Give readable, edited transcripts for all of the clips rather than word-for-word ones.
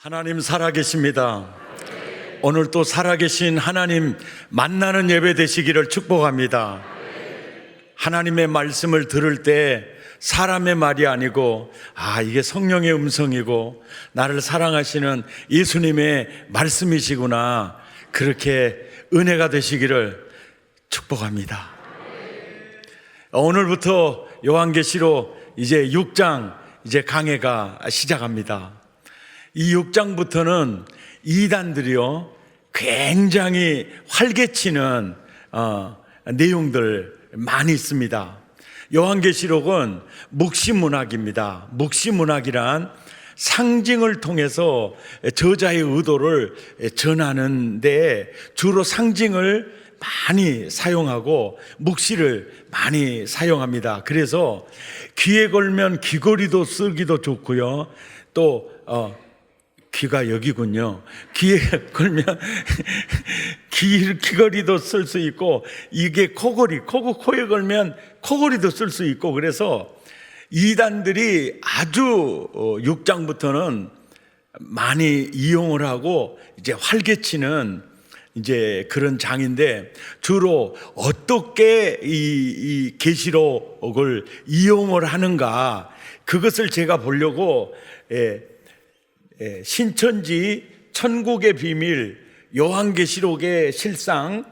하나님 살아계십니다. 오늘 또 살아계신 하나님 만나는 예배 되시기를 축복합니다. 하나님의 말씀을 들을 때 사람의 말이 아니고 이게 성령의 음성이고 나를 사랑하시는 예수님의 말씀이시구나, 그렇게 은혜가 되시기를 축복합니다. 오늘부터 요한계시록 이제 6장 이제 강해가 시작합니다. 이 6장부터는 이단들이요 굉장히 활개치는 내용들 많이 있습니다. 요한계시록은 묵시문학입니다. 묵시문학이란 상징을 통해서 저자의 의도를 전하는 데 주로 상징을 많이 사용하고 묵시를 많이 사용합니다. 그래서 귀에 걸면 귀걸이도 쓰기도 좋고요, 또 귀가 여기군요. 귀에 걸면 귀걸이도 쓸 수 있고, 이게 코걸이, 코에 걸면 코걸이도 쓸 수 있고, 그래서 이단들이 아주 6장부터는 많이 이용을 하고 이제 활개치는 이제 그런 장인데, 주로 어떻게 이 계시록을 이용을 하는가, 그것을 제가 보려고 신천지 천국의 비밀, 요한계시록의 실상,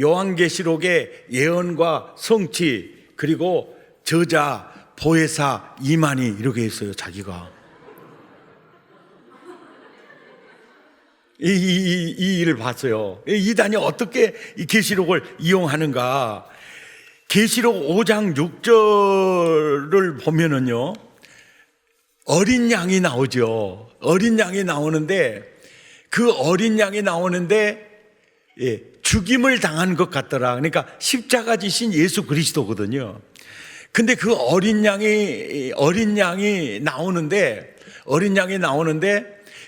요한계시록의 예언과 성취, 그리고 저자 보혜사 이만희, 이렇게 했어요. 자기가 이 일을 봤어요. 이단이 어떻게 이 계시록을 이용하는가. 계시록 5장 6절을 보면은요, 어린 양이 나오죠. 어린 양이 나오는데, 그 어린 양이 나오는데 죽임을 당한 것 같더라. 그러니까 십자가 지신 예수 그리스도거든요. 근데 그 어린 양이 나오는데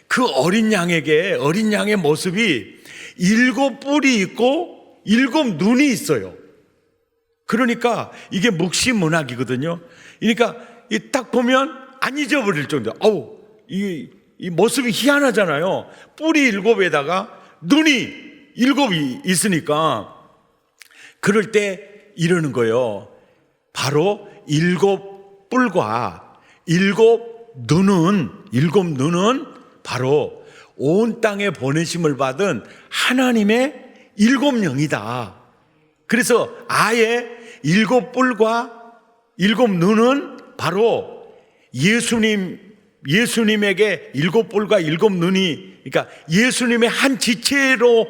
그 어린 양의 모습이 7뿔이 있고 7 눈이 있어요. 그러니까 이게 묵시문학이거든요. 그러니까 딱 보면 안 잊어버릴 정도. 이 모습이 희한하잖아요. 뿔이 7에다가 눈이 7이 있으니까. 그럴 때 이러는 거예요. 바로 7뿔과 7눈은 바로 온 땅에 보내심을 받은 하나님의 7영이다. 그래서 아예 7뿔과 7눈은 바로 예수님에게 7뿔과 7눈이, 그러니까 예수님의 한 지체로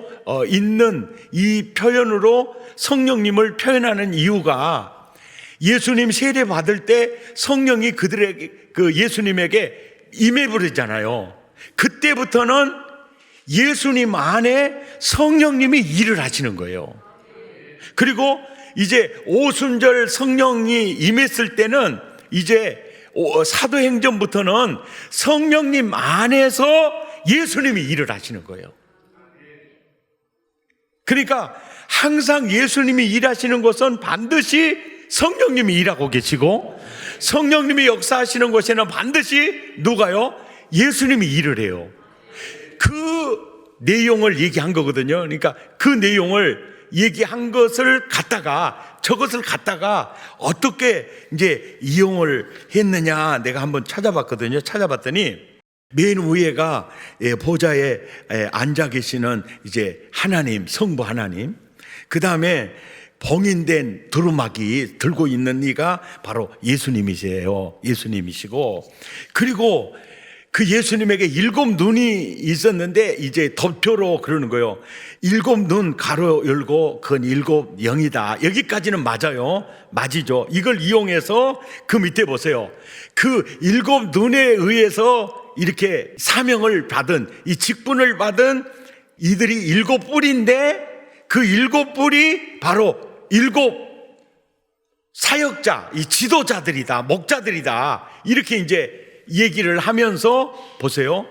있는 이 표현으로 성령님을 표현하는 이유가, 예수님 세례 받을 때 성령이 그들에게, 예수님에게 임해버리잖아요. 그때부터는 예수님 안에 성령님이 일을 하시는 거예요. 그리고 이제 오순절 성령이 임했을 때는 이제 사도행전부터는 성령님 안에서 예수님이 일을 하시는 거예요. 그러니까 항상 예수님이 일하시는 것은 반드시 성령님이 일하고 계시고, 성령님이 역사하시는 곳에는 반드시 누가요? 예수님이 일을 해요. 그 내용을 얘기한 거거든요. 그러니까 그 내용을 얘기한 것을 저것을 갖다가 어떻게 이제 이용을 했느냐, 내가 한번 찾아봤거든요. 찾아봤더니 맨 위에가 보좌에 앉아 계시는 이제 하나님, 성부 하나님, 그 다음에 봉인된 두루마기 들고 있는 이가 바로 예수님이세요. 예수님이시고, 그리고 그 예수님에게 7눈이 있었는데 이제 덮표로 그러는 거예요. 7눈 가로 열고 그건 7영이다. 여기까지는 맞아요. 맞이죠. 이걸 이용해서 그 밑에 보세요. 그 7눈에 의해서 이렇게 사명을 받은, 이 직분을 받은 이들이 7뿔인데, 그 7뿔이 바로 7 사역자, 이 지도자들이다, 목자들이다, 이렇게 이제 얘기를 하면서 보세요.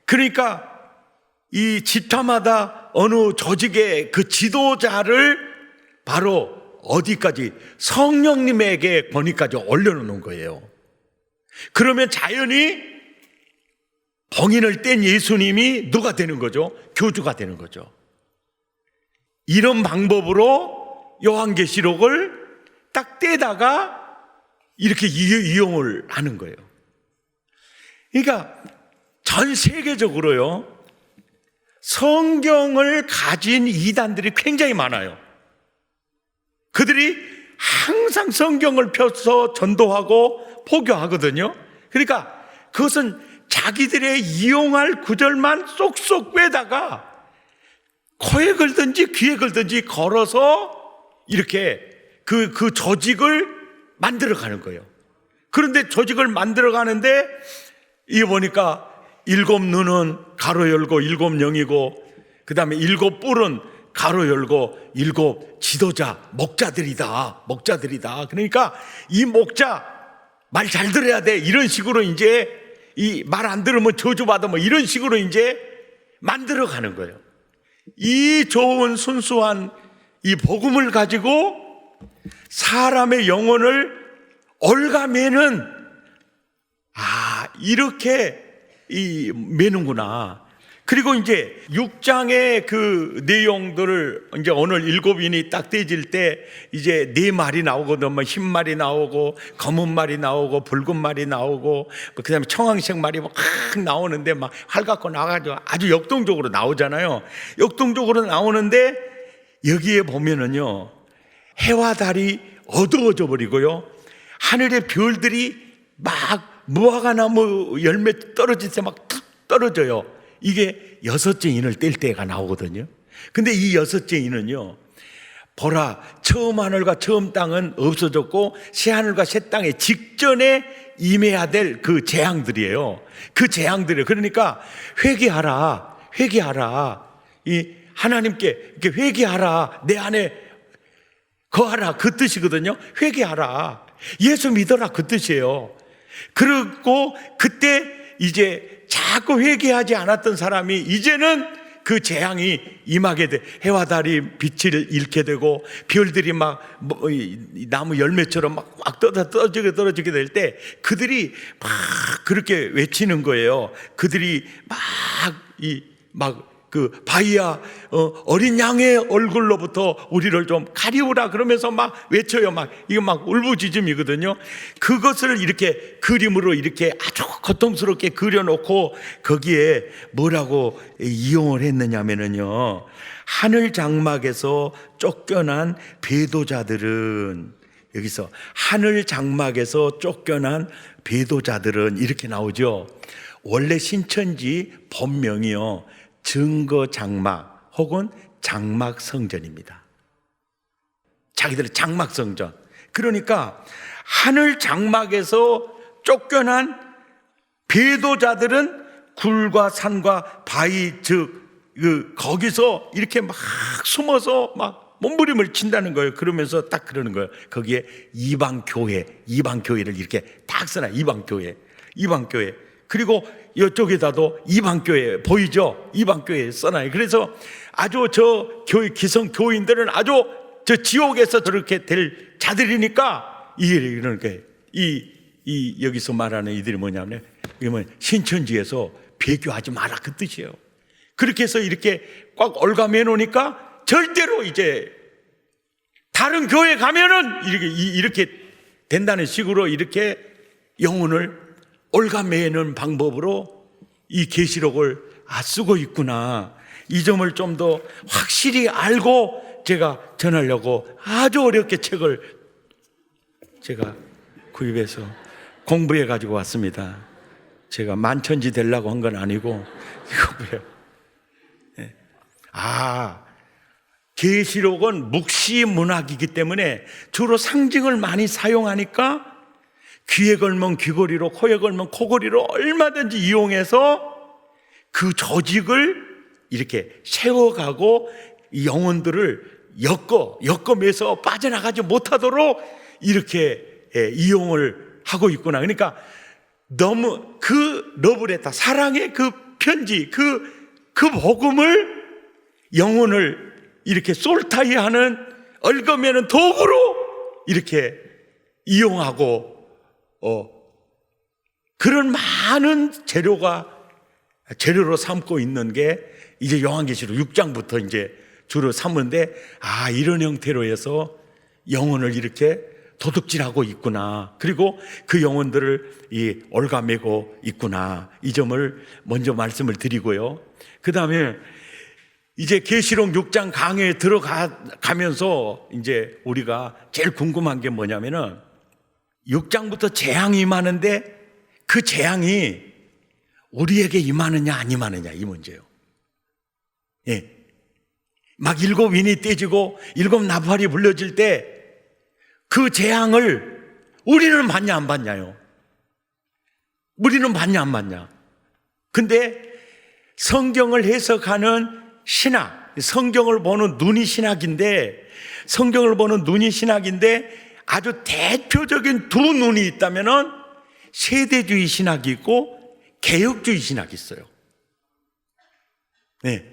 그러니까 이 집타마다 어느 조직의 그 지도자를 바로 어디까지, 성령님에게 권위까지 올려놓는 거예요. 그러면 자연히 봉인을 뗀 예수님이 누가 되는 거죠? 교주가 되는 거죠. 이런 방법으로 요한계시록을 딱 떼다가 이렇게 이용을 하는 거예요. 그러니까 전 세계적으로요, 성경을 가진 이단들이 굉장히 많아요. 그들이 항상 성경을 펴서 전도하고 포교하거든요. 그러니까 그것은 자기들의 이용할 구절만 쏙쏙 빼다가 코에 걸든지 귀에 걸든지 걸어서 이렇게 그 조직을 만들어가는 거예요. 그런데 조직을 만들어가는데 이게 보니까 7눈은 가로 열고 7영이고, 그 다음에 7뿔은 가로 열고 7 지도자, 목자들이다. 그러니까 이 목자 말 잘 들어야 돼. 이런 식으로 이제 이 말 안 들으면 저주받아, 뭐 이런 식으로 이제 만들어 가는 거예요. 이 좋은 순수한 이 복음을 가지고 사람의 영혼을 올가매는, 이렇게 매는구나. 그리고 이제 6장의 그 내용들을 이제 오늘 7인이 딱 떼질 때 이제 4말이 나오거든. 뭐 흰 말이 나오고, 검은 말이 나오고, 붉은 말이 나오고, 그 다음에 청황색 말이 막 나오는데 막 활갖고 나와가지고 아주 역동적으로 나오잖아요. 역동적으로 나오는데 여기에 보면은요, 해와 달이 어두워져 버리고요, 하늘의 별들이 막 무화과나무 열매 떨어질 때 막 툭 떨어져요. 이게 6째 인을 뗄 때가 나오거든요. 근데 이 6째 인은요, 보라, 처음 하늘과 처음 땅은 없어졌고 새 하늘과 새 땅의 직전에 임해야 될 그 재앙들이에요. 그 재앙들이에요. 그러니까 회개하라. 이 하나님께 이렇게 회개하라. 내 안에 거하라. 그 뜻이거든요. 회개하라. 예수 믿어라. 그 뜻이에요. 그리고 그때 이제 자꾸 회개하지 않았던 사람이 이제는 그 재앙이 임하게 돼. 해와 달이 빛을 잃게 되고 별들이 막 나무 열매처럼 막 떨어지게 될 때 그들이 막 그렇게 외치는 거예요. 그들이 그 바위야, 어린 양의 얼굴로부터 우리를 좀 가리우라 그러면서 막 외쳐요. 이거 막 울부짖음이거든요. 그것을 이렇게 그림으로 이렇게 아주 고통스럽게 그려놓고 거기에 뭐라고 이용을 했느냐면요, 하늘 장막에서 쫓겨난 배도자들은, 여기서 하늘 장막에서 쫓겨난 배도자들은 이렇게 나오죠. 원래 신천지 본명이요, 증거 장막 혹은 장막 성전입니다. 자기들의 장막 성전. 그러니까 하늘 장막에서 쫓겨난 배도자들은 굴과 산과 바위, 즉 거기서 이렇게 막 숨어서 막 몸부림을 친다는 거예요. 그러면서 딱 그러는 거예요. 거기에 이방 교회를 이렇게 딱 써놔. 이방 교회. 그리고 이쪽에다도 이방교회 보이죠? 이방교회 써놔요. 그래서 아주 저 기성 교인들은 아주 저 지옥에서 저렇게 될 자들이니까 이런 게 여기서 말하는 이들이 뭐냐면, 이건 신천지에서 배교하지 마라 그 뜻이에요. 그렇게 해서 이렇게 꽉 올가매 놓으니까 절대로 이제 다른 교회 가면은 이렇게 된다는 식으로 이렇게 영혼을 올가매는 방법으로 이 계시록을 쓰고 있구나. 이 점을 좀 더 확실히 알고 제가 전하려고 아주 어렵게 책을 제가 구입해서 공부해 가지고 왔습니다. 제가 만천지 되려고 한 건 아니고 이거예요. 계시록은 묵시 문학이기 때문에 주로 상징을 많이 사용하니까 귀에 걸면 귀걸이로, 코에 걸면 코걸이로 얼마든지 이용해서 그 조직을 이렇게 세워가고 영혼들을 엮어매서 빠져나가지 못하도록 이렇게 이용을 하고 있구나. 그러니까 너무 그 러브레터, 사랑의 그 편지, 그 복음을 영혼을 이렇게 솔타이하는 얽어매는 도구로 이렇게 이용하고 그런 많은 재료가 재료로 삼고 있는 게 이제 요한계시록 6장부터 이제 주로 삼는데, 이런 형태로 해서 영혼을 이렇게 도둑질하고 있구나. 그리고 그 영혼들을 올가매고 있구나. 이 점을 먼저 말씀을 드리고요. 그 다음에 이제 계시록 6장 강해에 들어가면서 이제 우리가 제일 궁금한 게 뭐냐면은 6장부터 재앙이 임하는데 그 재앙이 우리에게 임하느냐 안 임하느냐, 이 문제예요. 예. 막 7윈이 떼지고 7 나팔이 불려질 때 그 재앙을 우리는 받냐 안 받냐요? 우리는 받냐 안 받냐? 근데 성경을 해석하는 신학, 성경을 보는 눈이 신학인데, 아주 대표적인 두 눈이 있다면은 세대주의 신학이 있고 개혁주의 신학이 있어요. 네.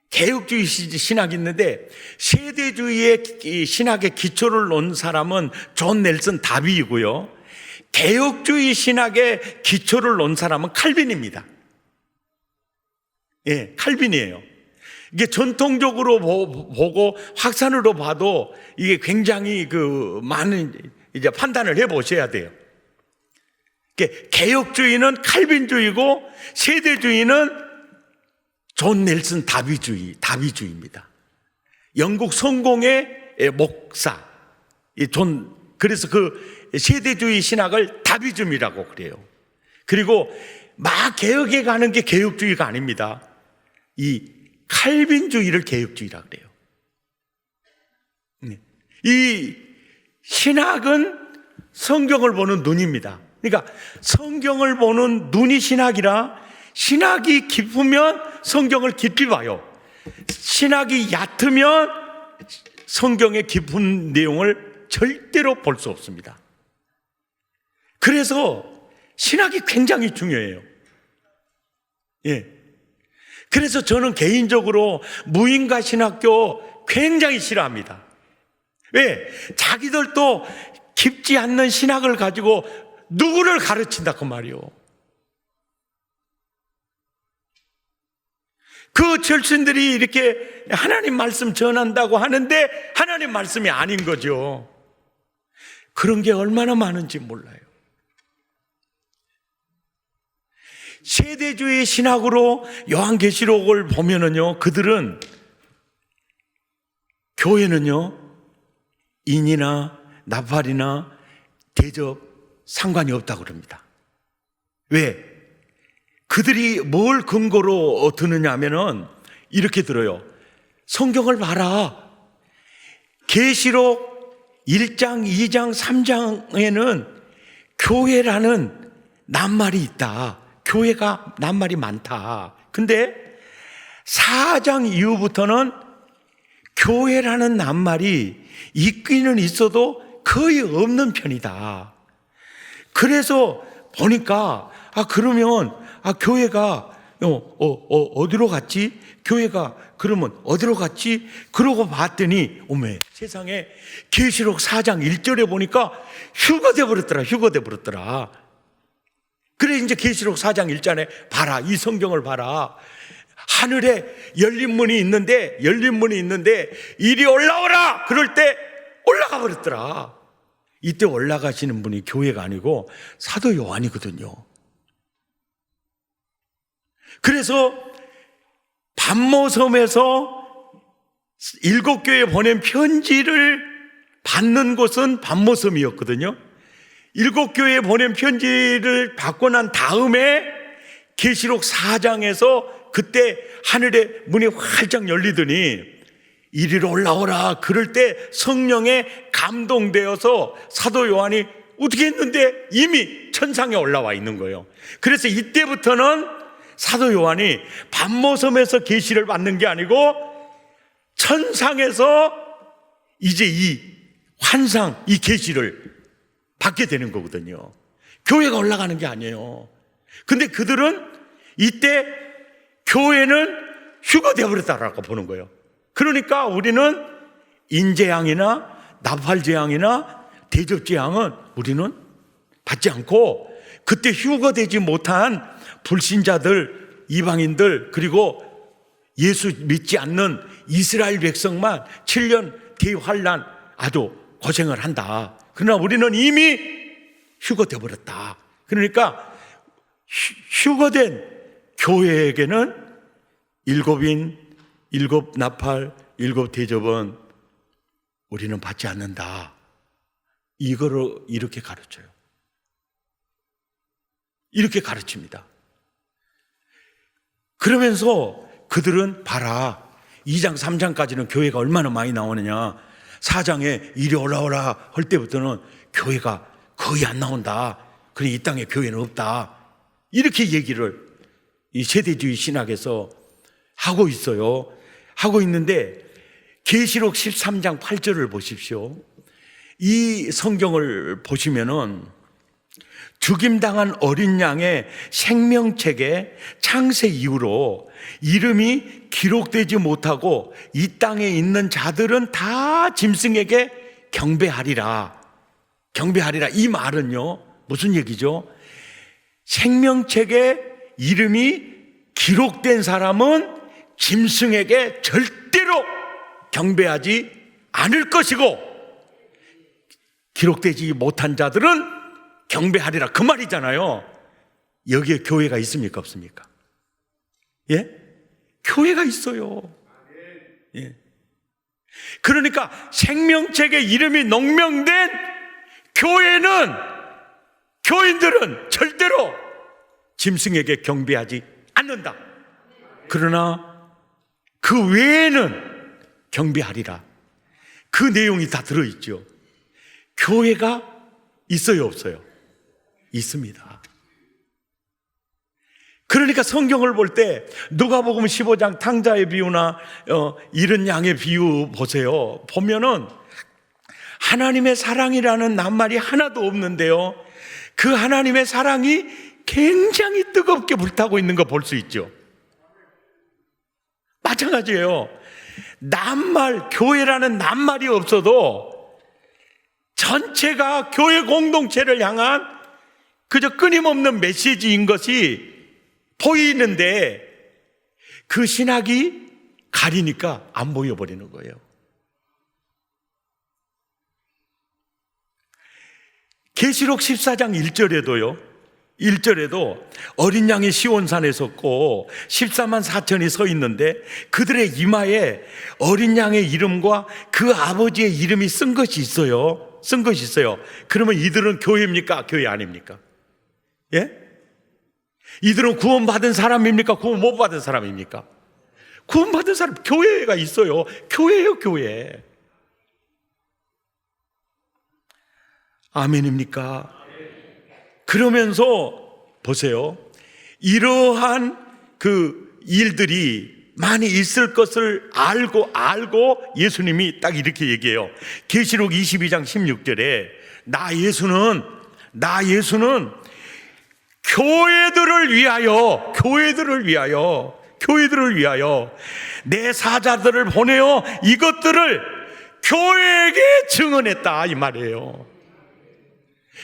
개혁주의 신학이 있는데, 세대주의의 신학의 기초를 놓은 사람은 존 넬슨 다비이고요, 개혁주의 신학의 기초를 놓은 사람은 칼빈입니다. 예, 칼빈이에요. 이게 전통적으로 보고 확산으로 봐도 이게 굉장히 많은 이제 판단을 해 보셔야 돼요. 개혁주의는 칼빈주의고 세대주의는 존 넬슨 다비주의입니다. 영국 성공의 목사 그래서 그 세대주의 신학을 다비즘이라고 그래요. 그리고 막 개혁해 가는 게 개혁주의가 아닙니다. 이 칼빈주의를 개혁주의라 그래요. 이 신학은 성경을 보는 눈입니다. 그러니까 성경을 보는 눈이 신학이라, 신학이 깊으면 성경을 깊이 봐요. 신학이 얕으면 성경의 깊은 내용을 절대로 볼 수 없습니다. 그래서 신학이 굉장히 중요해요. 예. 그래서 저는 개인적으로 무인가 신학교 굉장히 싫어합니다. 왜? 자기들도 깊지 않는 신학을 가지고 누구를 가르친다고 말이요. 그 철신들이 이렇게 하나님 말씀 전한다고 하는데 하나님 말씀이 아닌 거죠. 그런 게 얼마나 많은지 몰라요. 세대주의 신학으로 요한계시록을 보면은요, 그들은 교회는요, 인이나 나팔이나 대접 상관이 없다고 그럽니다. 왜? 그들이 뭘 근거로 드느냐 하면은 이렇게 들어요. 성경을 봐라. 계시록 1장, 2장, 3장에는 교회라는 낱말이 있다. 교회가 낱말이 많다. 근데 4장 이후부터는 교회라는 낱말이 있기는 있어도 거의 없는 편이다. 그래서 보니까 그러면 교회가 어디로 갔지? 교회가 그러면 어디로 갔지? 그러고 봤더니 어메 세상에 계시록 4장 1절에 보니까 휴거돼 버렸더라. 그래 이제 계시록 4장 1절에 봐라, 이 성경을 봐라. 하늘에 열린 문이 있는데 이리 올라오라 그럴 때 올라가 버렸더라. 이때 올라가시는 분이 교회가 아니고 사도 요한이거든요. 그래서 반모섬에서 7교회에 보낸 편지를 받는 곳은 반모섬이었거든요. 7교회에 보낸 편지를 받고 난 다음에 계시록 4장에서 그때 하늘의 문이 활짝 열리더니 이리로 올라오라 그럴 때 성령에 감동되어서 사도 요한이 어떻게 했는데 이미 천상에 올라와 있는 거예요. 그래서 이때부터는 사도 요한이 반모섬에서 계시를 받는 게 아니고 천상에서 이제 이 환상, 이 계시를 받게 되는 거거든요. 교회가 올라가는 게 아니에요. 근데 그들은 이때 교회는 휴거되어 버렸다라고 보는 거예요. 그러니까 우리는 인재앙이나 나팔재앙이나 대접재앙은 우리는 받지 않고 그때 휴거되지 못한 불신자들, 이방인들, 그리고 예수 믿지 않는 이스라엘 백성만 7년 대환란 아주 고생을 한다. 그러나 우리는 이미 휴거돼 버렸다. 그러니까 휴거된 교회에게는 7인, 7나팔, 7대접은 우리는 받지 않는다. 이거를 이렇게 가르쳐요. 이렇게 가르칩니다. 그러면서 그들은 봐라, 2장 3장까지는 교회가 얼마나 많이 나오느냐, 4장에 이리 올라오라 할 때부터는 교회가 거의 안 나온다. 그래, 이 땅에 교회는 없다. 이렇게 얘기를 이 세대주의 신학에서 하고 있어요. 하고 있는데 계시록 13장 8절을 보십시오. 이 성경을 보시면은 죽임당한 어린 양의 생명책에 창세 이후로 이름이 기록되지 못하고 이 땅에 있는 자들은 다 짐승에게 경배하리라. 경배하리라. 이 말은요, 무슨 얘기죠? 생명책에 이름이 기록된 사람은 짐승에게 절대로 경배하지 않을 것이고, 기록되지 못한 자들은 경배하리라. 그 말이잖아요. 여기에 교회가 있습니까? 없습니까? 예? 교회가 있어요. 예. 그러니까 생명책에 이름이 농명된 교회는, 교인들은 절대로 짐승에게 경배하지 않는다. 그러나 그 외에는 경배하리라. 그 내용이 다 들어있죠. 교회가 있어요, 없어요? 있습니다. 그러니까 성경을 볼 때 누가복음 15장 탕자의 비유나 이른 양의 비유 보세요. 보면은 하나님의 사랑이라는 낱말이 하나도 없는데요, 그 하나님의 사랑이 굉장히 뜨겁게 불타고 있는 거 볼 수 있죠. 마찬가지예요. 낱말, 교회라는 낱말이 없어도 전체가 교회 공동체를 향한 그저 끊임없는 메시지인 것이 보이는데 그 신학이 가리니까 안 보여버리는 거예요. 계시록 14장 1절에도 어린 양이 시온산에 섰고 14만 4천이 서 있는데 그들의 이마에 어린 양의 이름과 그 아버지의 이름이 쓴 것이 있어요. 쓴 것이 있어요. 그러면 이들은 교회입니까? 교회 아닙니까? 예? 이들은 구원받은 사람입니까? 구원 못 받은 사람입니까? 구원받은 사람, 교회가 있어요. 교회예요, 교회. 아멘입니까? 그러면서 보세요. 이러한 그 일들이 많이 있을 것을 알고 예수님이 딱 이렇게 얘기해요. 계시록 22장 16절에 나 예수는 교회들을 위하여 내 사자들을 보내어 이것들을 교회에게 증언했다, 이 말이에요.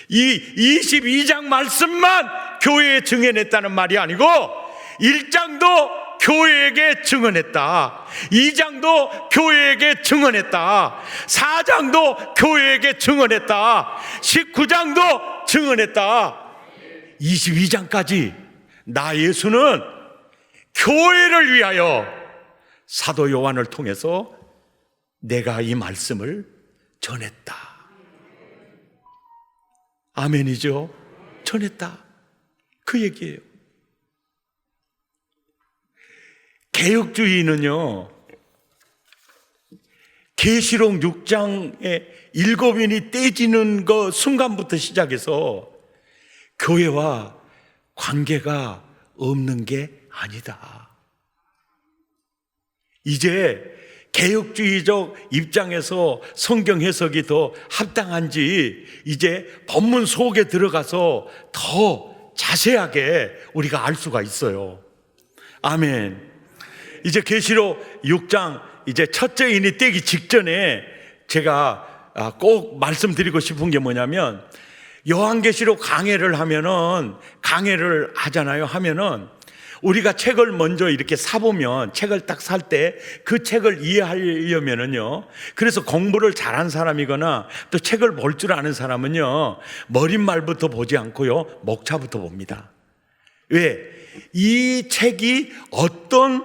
이 22장 말씀만 교회에 증언했다는 말이 아니고 1장도 교회에게 증언했다, 2장도 교회에게 증언했다, 4장도 교회에게 증언했다, 19장도 증언했다, 22장까지 나 예수는 교회를 위하여 사도 요한을 통해서 내가 이 말씀을 전했다. 아멘이죠? 전했다. 그 얘기예요. 개혁주의는요, 계시록 6장에 7인이 떼지는 그 순간부터 시작해서 교회와 관계가 없는 게 아니다. 이제 개혁주의적 입장에서 성경 해석이 더 합당한지 이제 본문 속에 들어가서 더 자세하게 우리가 알 수가 있어요. 아멘. 이제 계시록 6장 이제 첫째 인이 떼기 직전에 제가 꼭 말씀드리고 싶은 게 뭐냐면 요한계시록 강해를 하잖아요. 하면은 우리가 책을 먼저 이렇게 사보면, 책을 딱 살 때 그 책을 이해하려면은요, 그래서 공부를 잘한 사람이거나 또 책을 볼 줄 아는 사람은요, 머릿말부터 보지 않고요, 목차부터 봅니다. 왜? 이 책이 어떤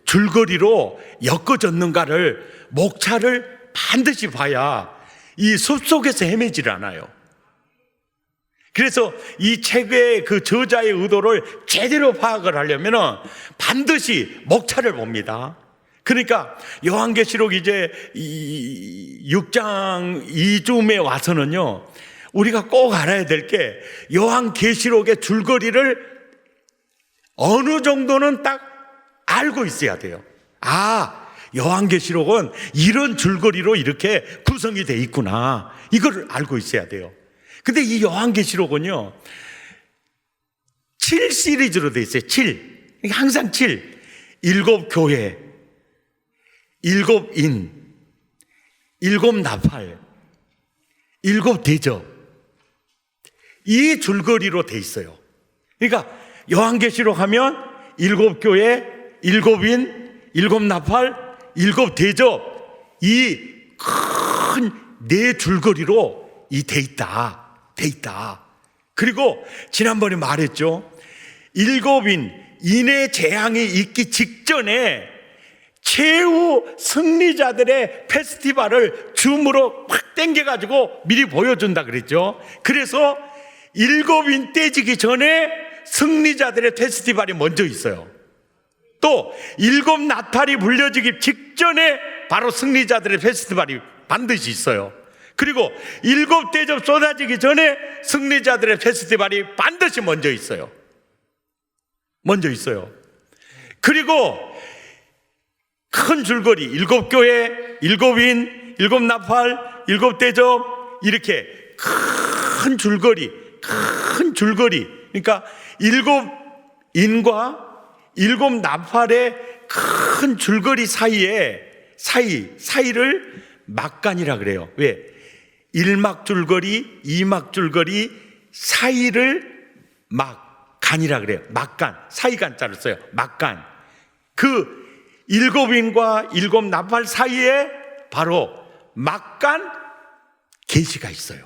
줄거리로 엮어졌는가를, 목차를 반드시 봐야 이 숲속에서 헤매질 않아요. 그래서 이 책의 그 저자의 의도를 제대로 파악을 하려면 반드시 목차를 봅니다. 그러니까 요한계시록 이제 6장 2쯤에 와서는요, 우리가 꼭 알아야 될 게, 요한계시록의 줄거리를 어느 정도는 딱 알고 있어야 돼요. 요한계시록은 이런 줄거리로 이렇게 구성이 돼 있구나, 이걸 알고 있어야 돼요. 근데 이 요한계시록은요, 7 시리즈로 돼 있어요. 7. 항상 7. 7 교회, 7 인, 7 나팔, 7 대접. 이 줄거리로 돼 있어요. 그러니까 요한계시록 하면 7 교회, 7 인, 7 나팔, 7 대접. 이 큰 네 줄거리로 돼 있다. 그리고 지난번에 말했죠. 7 인의 재앙이 있기 직전에 최후 승리자들의 페스티벌을 줌으로 확 당겨가지고 미리 보여준다 그랬죠. 그래서 7 인 떼지기 전에 승리자들의 페스티벌이 먼저 있어요. 또 7 나팔이 불려지기 직전에 바로 승리자들의 페스티벌이 반드시 있어요. 그리고 7 대접 쏟아지기 전에 승리자들의 페스티벌이 반드시 먼저 있어요. 그리고 큰 줄거리, 7 교회, 7 인, 7 나팔, 7 대접, 이렇게 큰 줄거리. 그러니까 7 인과 7 나팔의 큰 줄거리 사이를 막간이라 그래요. 왜? 1막 줄거리, 2막 줄거리 사이를 막간이라 그래요. 막간, 사이간자를 써요. 막간. 그 7 인과 7 나팔 사이에 바로 막간 계시가 있어요.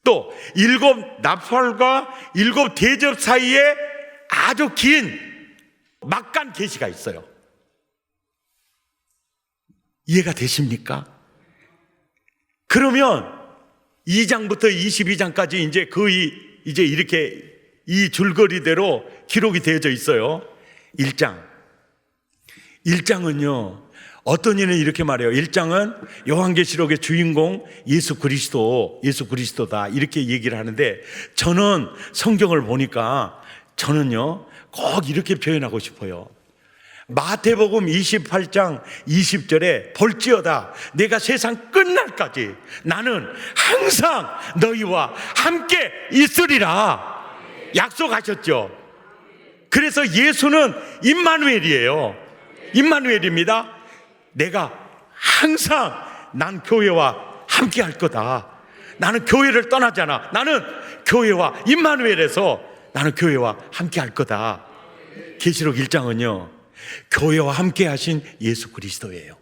또 7 나팔과 7 대접 사이에 아주 긴 막간 계시가 있어요. 이해가 되십니까? 그러면 2장부터 22장까지 이제 거의 이제 이렇게 이 줄거리대로 기록이 되어져 있어요. 1장은요, 어떤 이는 이렇게 말해요. 1장은 요한계시록의 주인공 예수 그리스도다, 이렇게 얘기를 하는데, 저는 성경을 보니까 저는요 꼭 이렇게 표현하고 싶어요. 마태복음 28장 20절에 볼지어다 내가 세상 끝날까지 나는 항상 너희와 함께 있으리라 약속하셨죠. 그래서 예수는 임마누엘입니다. 내가 항상 난 교회와 함께 할 거다. 나는 교회를 떠나지 않아. 나는 교회와 임마누엘에서 나는 교회와 함께 할 거다. 계시록 1장은요 교회와 함께 하신 예수 그리스도예요.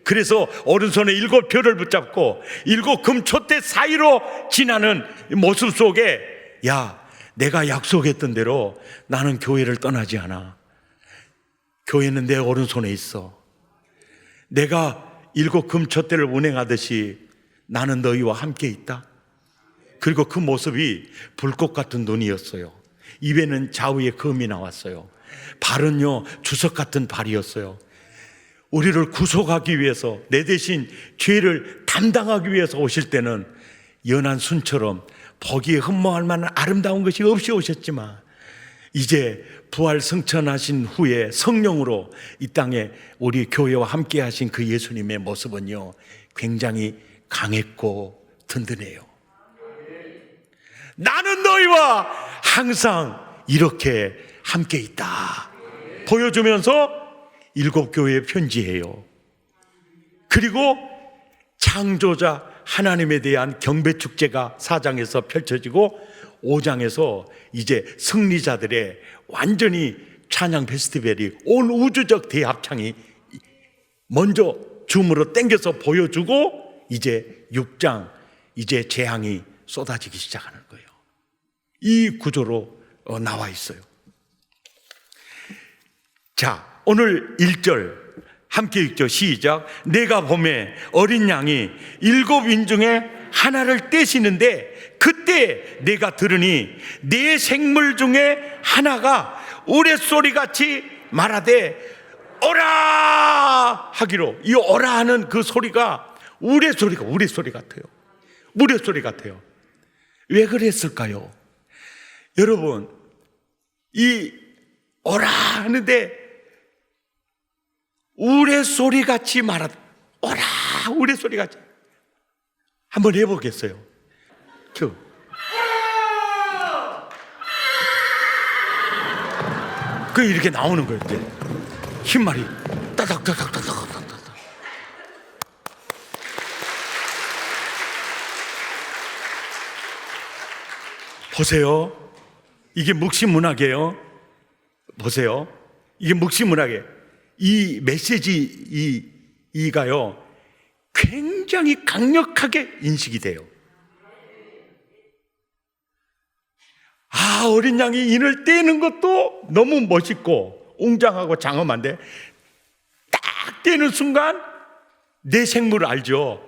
그래서 오른손에 7 별을 붙잡고 7 금촛대 사이로 지나는 모습 속에, 야, 내가 약속했던 대로 나는 교회를 떠나지 않아. 교회는 내 오른손에 있어. 내가 7 금촛대를 운행하듯이 나는 너희와 함께 있다. 그리고 그 모습이 불꽃 같은 눈이었어요. 입에는 좌우의 검이 나왔어요. 발은요 주석 같은 발이었어요. 우리를 구속하기 위해서, 내 대신 죄를 담당하기 위해서 오실 때는 연한 순처럼 보기에 흠모할 만한 아름다운 것이 없이 오셨지만, 이제 부활 승천하신 후에 성령으로 이 땅에 우리 교회와 함께 하신 그 예수님의 모습은요 굉장히 강했고 든든해요. 나는 너희와 항상 이렇게 함께 있다 보여주면서 7 교회에 편지해요. 그리고 창조자 하나님에 대한 경배 축제가 4장에서 펼쳐지고 5장에서 이제 승리자들의 완전히 찬양 페스티벌이 온 우주적 대합창이 먼저 줌으로 당겨서 보여주고 이제 6장 이제 재앙이 쏟아지기 시작하는 거예요. 이 구조로 나와 있어요. 자, 오늘 1절 함께 읽죠. 시작. 내가 보매 어린 양이 7인 중에 하나를 떼시는데 그때 내가 들으니 네 생물 중에 하나가 우레소리같이 말하되 어라 하기로, 이 어라 하는 그 소리가 우레소리 같아요. 우레소리 같아요. 왜 그랬을까요? 여러분, 이 어라 하는데 우레소리 같이 어라 우레소리 같이 한번 해보겠어요. 그 이렇게 나오는 거예요. 흰말이 따닥따닥따닥따닥. 보세요. 이게 묵시문학이에요. 보세요. 이게 묵시문학이에요. 이 메시지 이가요 굉장히 강력하게 인식이 돼요. 어린 양이 인을 떼는 것도 너무 멋있고 웅장하고 장엄한데 딱 떼는 순간 내 생물 알죠?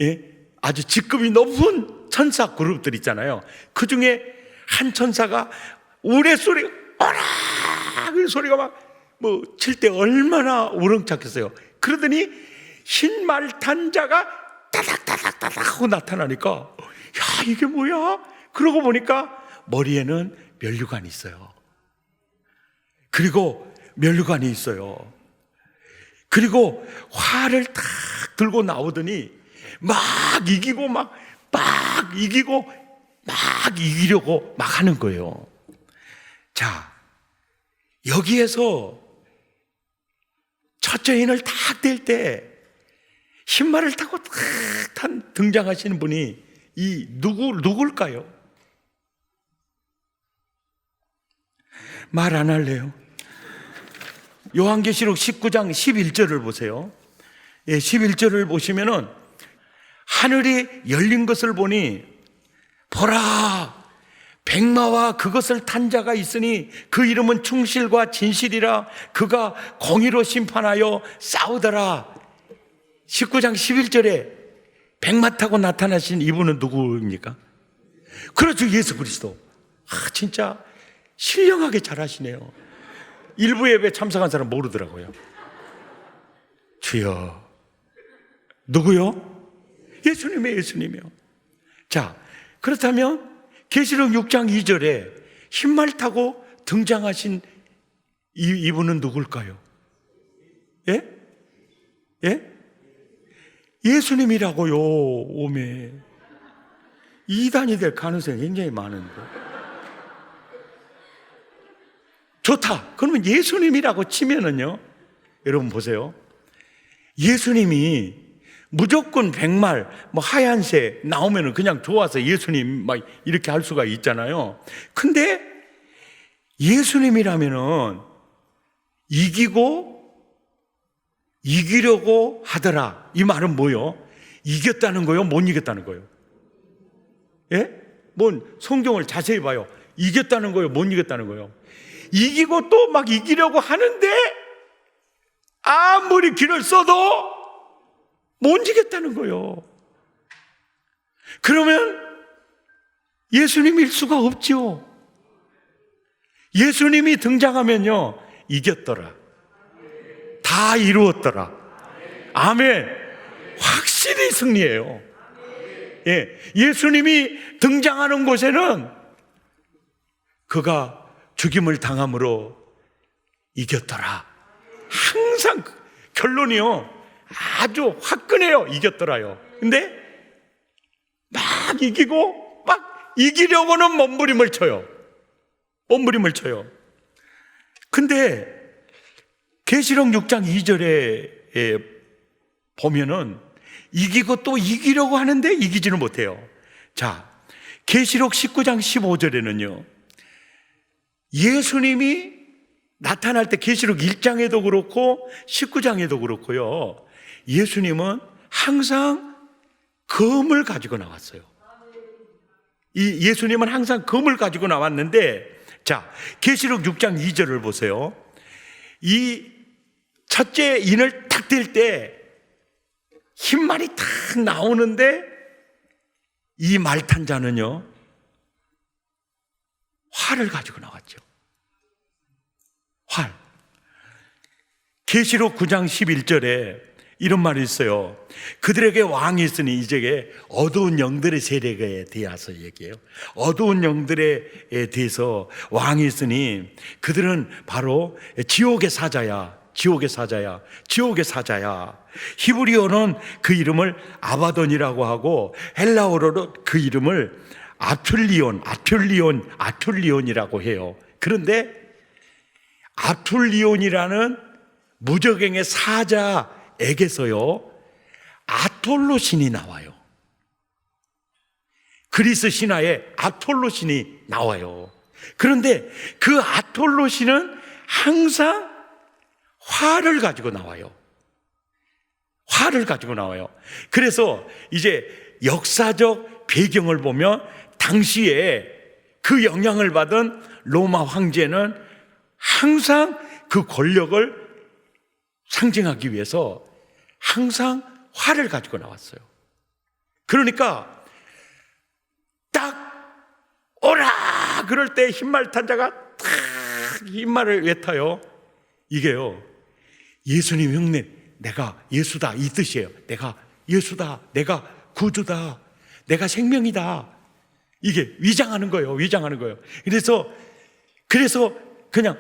예? 아주 직급이 높은 천사 그룹들 있잖아요. 그 중에 한 천사가 우레소리 어라 그 소리가 막 칠 때 얼마나 우렁찼겠어요. 그러더니 흰 말 탄 자가 따닥따닥따닥 하고 나타나니까 야 이게 뭐야? 그러고 보니까 머리에는 면류관이 있어요. 그리고 면류관이 있어요. 그리고 활을 탁 들고 나오더니 막 이기고 막 이기고 막 이기려고 막 하는 거예요. 자, 여기에서 첫째 인을 탁 뗄 때 흰말을 타고 탁 등장하시는 분이 이 누굴까요? 말 안 할래요. 요한계시록 19장 11절을 보세요. 11절을 보시면은 하늘이 열린 것을 보니 보라 백마와 그것을 탄 자가 있으니 그 이름은 충실과 진실이라 그가 공의로 심판하여 싸우더라. 19장 11절에 백마 타고 나타나신 이분은 누구입니까? 그렇죠. 예수 그리스도. 진짜 신령하게 잘하시네요. 일부 예배 참석한 사람 모르더라고요. 주여. 누구요? 예수님이요. 자, 그렇다면 계시록 6장 2절에 흰말 타고 등장하신 이분은 누굴까요? 예? 예? 예수님이라고요. 오메. 이단이 될 가능성이 굉장히 많은데. 좋다. 그러면 예수님이라고 치면은요, 여러분 보세요. 예수님이 무조건 백말, 하얀색 나오면은 그냥 좋아서 예수님 막 이렇게 할 수가 있잖아요. 근데 예수님이라면은 이기려고 하더라. 이 말은 뭐요? 이겼다는 거요? 못 이겼다는 거요? 예? 성경을 자세히 봐요. 이겼다는 거요? 못 이겼다는 거요? 이기고 또 막 이기려고 하는데 아무리 길을 써도 못 이겼다는 거예요. 그러면 예수님일 수가 없죠. 예수님이 등장하면요 이겼더라. 다 이루었더라. 아멘. 확실히 승리해요. 예, 예수님이 등장하는 곳에는 그가 죽임을 당함으로 이겼더라. 항상 결론이요 아주 화끈해요. 이겼더라요. 근데 막 이기고 막 이기려고는 몸부림을 쳐요. 근데 계시록 6장 2절에 보면은 이기고 또 이기려고 하는데 이기지는 못해요. 자, 계시록 19장 15절에는요, 예수님이 나타날 때 계시록 1장에도 그렇고 19장에도 그렇고요, 예수님은 항상 검을 가지고 나왔어요. 이 예수님은 항상 검을 가지고 나왔는데, 자, 계시록 6장 2절을 보세요. 이 첫째 인을 탁 뗄 때 흰말이 탁 나오는데, 이 말 탄 자는요, 활을 가지고 나왔죠. 활. 계시록 9장 11절에 이런 말이 있어요. 그들에게 왕이 있으니, 이제 어두운 영들의 세력에 대해서 얘기해요. 어두운 영들에 대해서 왕이 있으니 그들은 바로 지옥의 사자야. 지옥의 사자야. 지옥의 사자야. 히브리어는 그 이름을 아바돈이라고 하고, 헬라어로 그 이름을 아툴리온이라고 해요. 그런데 아툴리온이라는 무적행의 사자에게서요, 아톨로 신이 나와요. 그리스 신화에 아톨로 신이 나와요. 그런데 그 아톨로 신은 항상 활을 가지고 나와요. 활을 가지고 나와요. 그래서 이제 역사적 배경을 보면, 당시에 그 영향을 받은 로마 황제는 항상 그 권력을 상징하기 위해서 항상 활을 가지고 나왔어요. 그러니까 딱 오라 그럴 때 흰말 탄 자가 탁 흰말을 왜 타요? 이게요, 예수님 흉내, 내가 예수다, 이 뜻이에요. 내가 예수다, 내가 구주다, 내가 생명이다. 이게 위장하는 거예요. 위장하는 거예요. 그래서 그냥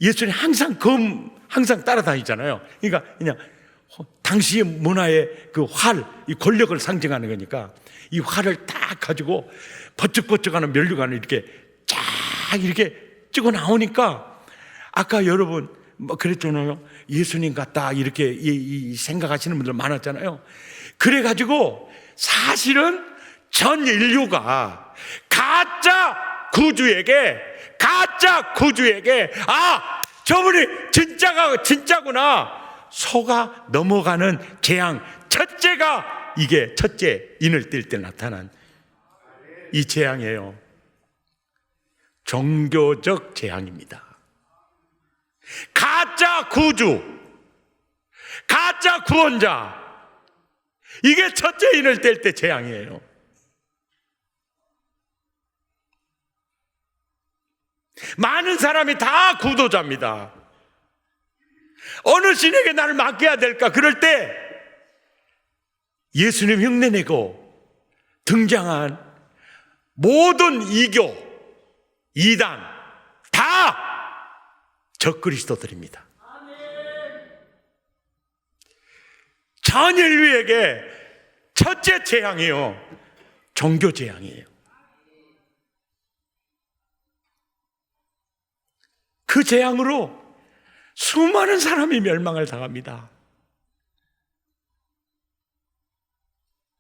예수님 항상 항상 따라다니잖아요. 그러니까 그냥 당시의 문화의 그 활, 이 권력을 상징하는 거니까 이 활을 딱 가지고 버쩍버쩍하는 면류관을 이렇게 쫙 이렇게 찍어 나오니까, 아까 여러분 뭐 그랬잖아요. 예수님 같다 이렇게 생각하시는 분들 많았잖아요. 그래가지고 사실은 전 인류가 가짜 구주에게 저분이 진짜구나 속아 넘어가는 재앙, 이게 첫째 인을 뗄 때 나타난 이 재앙이에요. 종교적 재앙입니다. 가짜 구주, 가짜 구원자, 이게 첫째 인을 뗄 때 재앙이에요. 많은 사람이 다 구도자입니다. 어느 신에게 나를 맡겨야 될까? 그럴 때 예수님 흉내내고 등장한 모든 이교, 이단 다 적그리스도들입니다. 전 인류에게 첫째 재앙이요, 종교 재앙이에요. 그 재앙으로 수많은 사람이 멸망을 당합니다.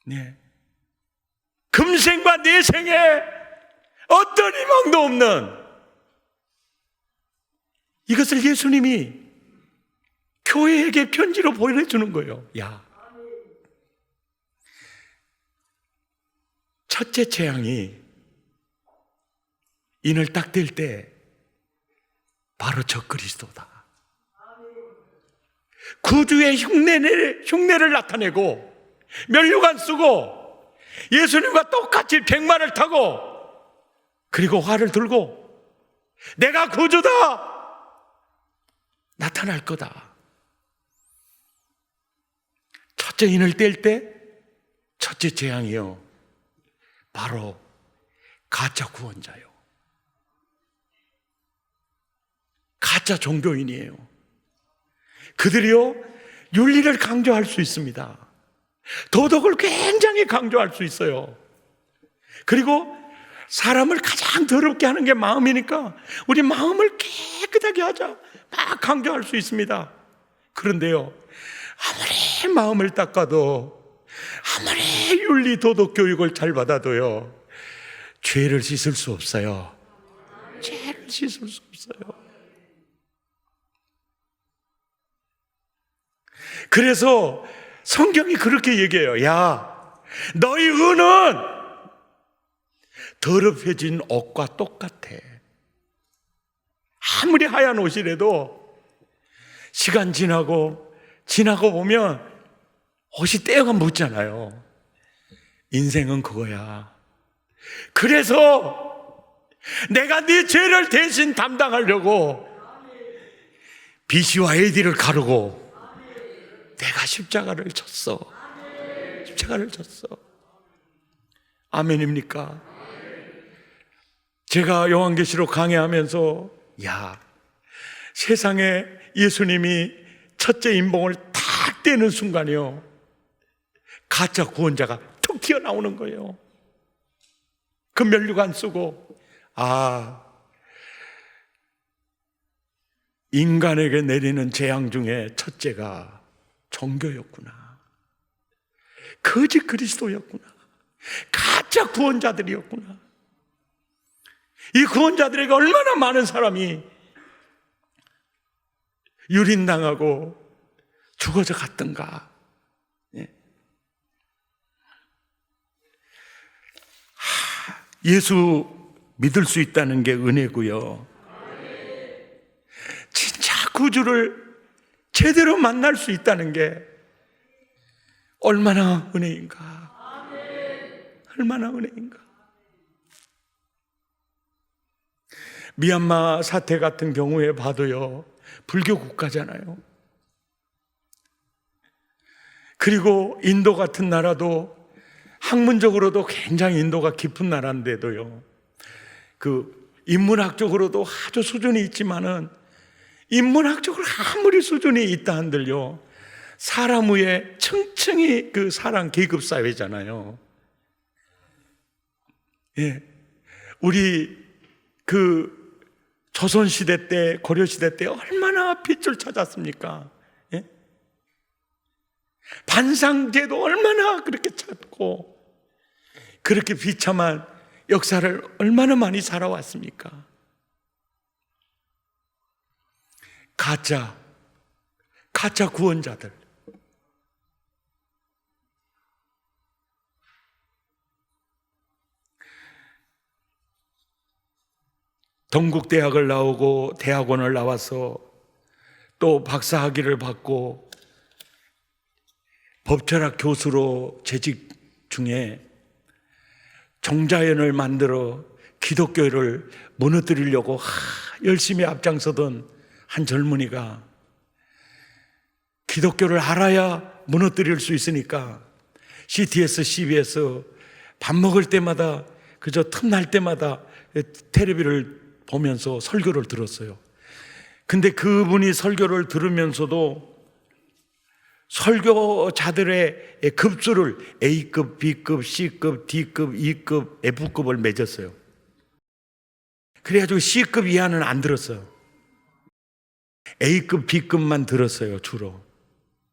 네. 금생과 내생에 어떤 희망도 없는 이것을 예수님이 교회에게 편지로 보내주는 거예요. 야, 첫째 재앙이 인을 딱 뗄 때 바로 적그리스도다. 구주의 흉내를 나타내고 면류관 쓰고 예수님과 똑같이 백마를 타고 그리고 활을 들고 내가 구주다 나타날 거다. 첫째 인을 뗄 때 첫째 재앙이요, 바로 가짜 구원자요, 가짜 종교인이에요. 그들이요, 윤리를 강조할 수 있습니다. 도덕을 굉장히 강조할 수 있어요. 그리고 사람을 가장 더럽게 하는 게 마음이니까 우리 마음을 깨끗하게 하자 막 강조할 수 있습니다. 그런데요, 아무리 마음을 닦아도 아무리 윤리 도덕 교육을 잘 받아도요, 죄를 씻을 수 없어요. 죄를 씻을 수 없어요. 그래서 성경이 그렇게 얘기해요. 야, 너희 의는 더럽혀진 옷과 똑같아. 아무리 하얀 옷이라도 시간 지나고 보면 옷이 때가 묻잖아요. 인생은 그거야. 그래서 내가 네 죄를 대신 담당하려고 BC와 AD를 가르고 내가 십자가를 쳤어. 십자가를 쳤어. 아멘입니까? 제가 요한계시록 강해하면서 야, 세상에 예수님이 첫째 인봉을 탁 떼는 순간이요, 가짜 구원자가 툭 튀어나오는 거예요. 그 면류관 쓰고, 아, 인간에게 내리는 재앙 중에 첫째가 종교였구나. 거짓 그리스도였구나. 가짜 구원자들이었구나. 이 구원자들에게 얼마나 많은 사람이 유린당하고 죽어져 갔던가. 예수 믿을 수 있다는 게 은혜고요. 진짜 구주를 제대로 만날 수 있다는 게 얼마나 은혜인가. 얼마나 은혜인가. 미얀마 사태 같은 경우에 봐도요, 불교 국가잖아요. 그리고 인도 같은 나라도 학문적으로도 굉장히 인도가 깊은 나라인데도요, 그 인문학적으로도 아주 수준이 있지만은, 인문학적으로 아무리 수준이 있다 한들요, 사람 위에 층층이 그 사람 계급 사회잖아요. 예, 우리 그 조선시대 때, 고려시대 때 얼마나 빛을 찾았습니까? 예? 반상제도 얼마나 그렇게 찾고, 그렇게 비참한 역사를 얼마나 많이 살아왔습니까? 가짜 구원자들. 동국대학을 나오고 대학원을 나와서 또 박사학위를 받고 법철학 교수로 재직 중에 종자연을 만들어 기독교를 무너뜨리려고 열심히 앞장서던 한 젊은이가 기독교를 알아야 무너뜨릴 수 있으니까 CTS, CBS 밥 먹을 때마다 그저 틈날 때마다 텔레비를 보면서 설교를 들었어요. 근데 그분이 설교를 들으면서도 설교자들의 급수를 A급, B급, C급, D급, E급, F급을 맺었어요. 그래가지고 C급 이하는 안 들었어요. A급, B급만 들었어요, 주로.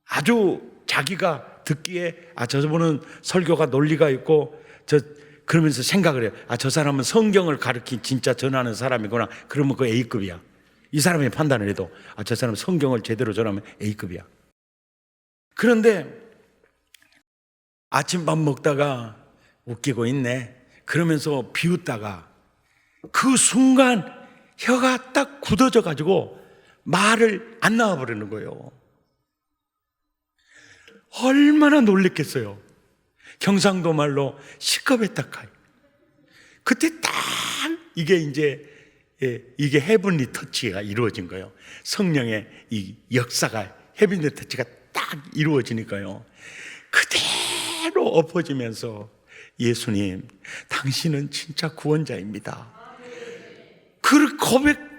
아주 자기가 듣기에 저분은 설교가 논리가 있고 그러면서 생각을 해요. 저 사람은 성경을 가르친 진짜 전하는 사람이구나. 그러면 그 A급이야. 이 사람이 판단을 해도 저 사람은 성경을 제대로 전하면 A급이야. 그런데 아침밥 먹다가 웃기고 있네 그러면서 비웃다가 그 순간 혀가 딱 굳어져 가지고 말을 안 나와버리는 거예요. 얼마나 놀랬겠어요. 경상도 말로 시겁했다카이. 그때 딱 이게 이제 이게 헤븐리 터치가 이루어진 거예요. 성령의 이 역사가 헤븐리 터치가 딱 이루어지니까요, 그대로 엎어지면서 예수님, 당신은 진짜 구원자입니다.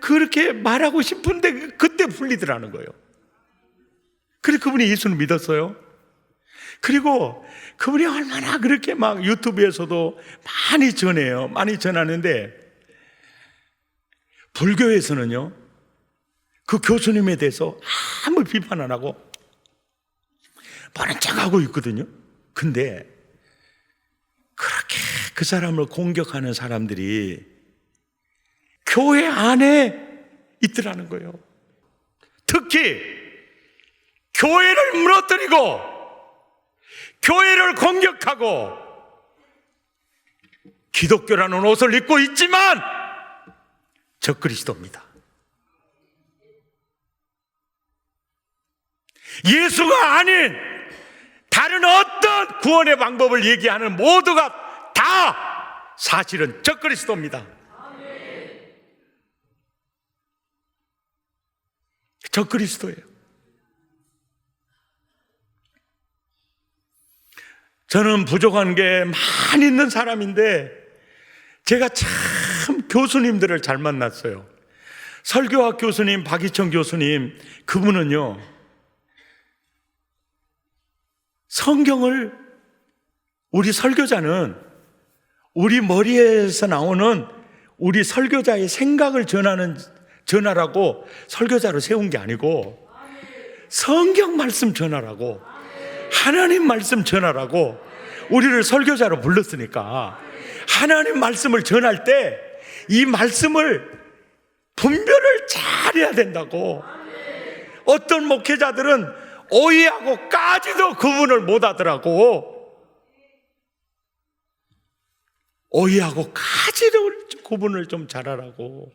그렇게 말하고 싶은데 그때 풀리더라는 거예요. 그래서 그분이 예수를 믿었어요. 그리고 그분이 얼마나 그렇게 막 유튜브에서도 많이 전해요. 많이 전하는데 불교에서는요, 그 교수님에 대해서 아무 비판 안 하고 모른 척하고 있거든요. 근데 그렇게 그 사람을 공격하는 사람들이 교회 안에 있더라는 거예요. 특히 교회를 무너뜨리고 교회를 공격하고 기독교라는 옷을 입고 있지만 적그리스도입니다. 예수가 아닌 다른 어떤 구원의 방법을 얘기하는 모두가 다 사실은 적그리스도입니다. 적그리스도예요. 저는 부족한 게 많이 있는 사람인데 제가 참 교수님들을 잘 만났어요. 설교학 교수님 박희청 교수님, 그분은요 성경을, 우리 설교자는 우리 머리에서 나오는 우리 설교자의 생각을 전하라고 설교자로 세운 게 아니고 성경 말씀 전하라고, 하나님 말씀 전하라고 우리를 설교자로 불렀으니까 하나님 말씀을 전할 때 이 말씀을 분별을 잘해야 된다고. 어떤 목회자들은 오해하고까지도 구분을 못 하더라고. 오해하고까지도 구분을 좀 잘하라고.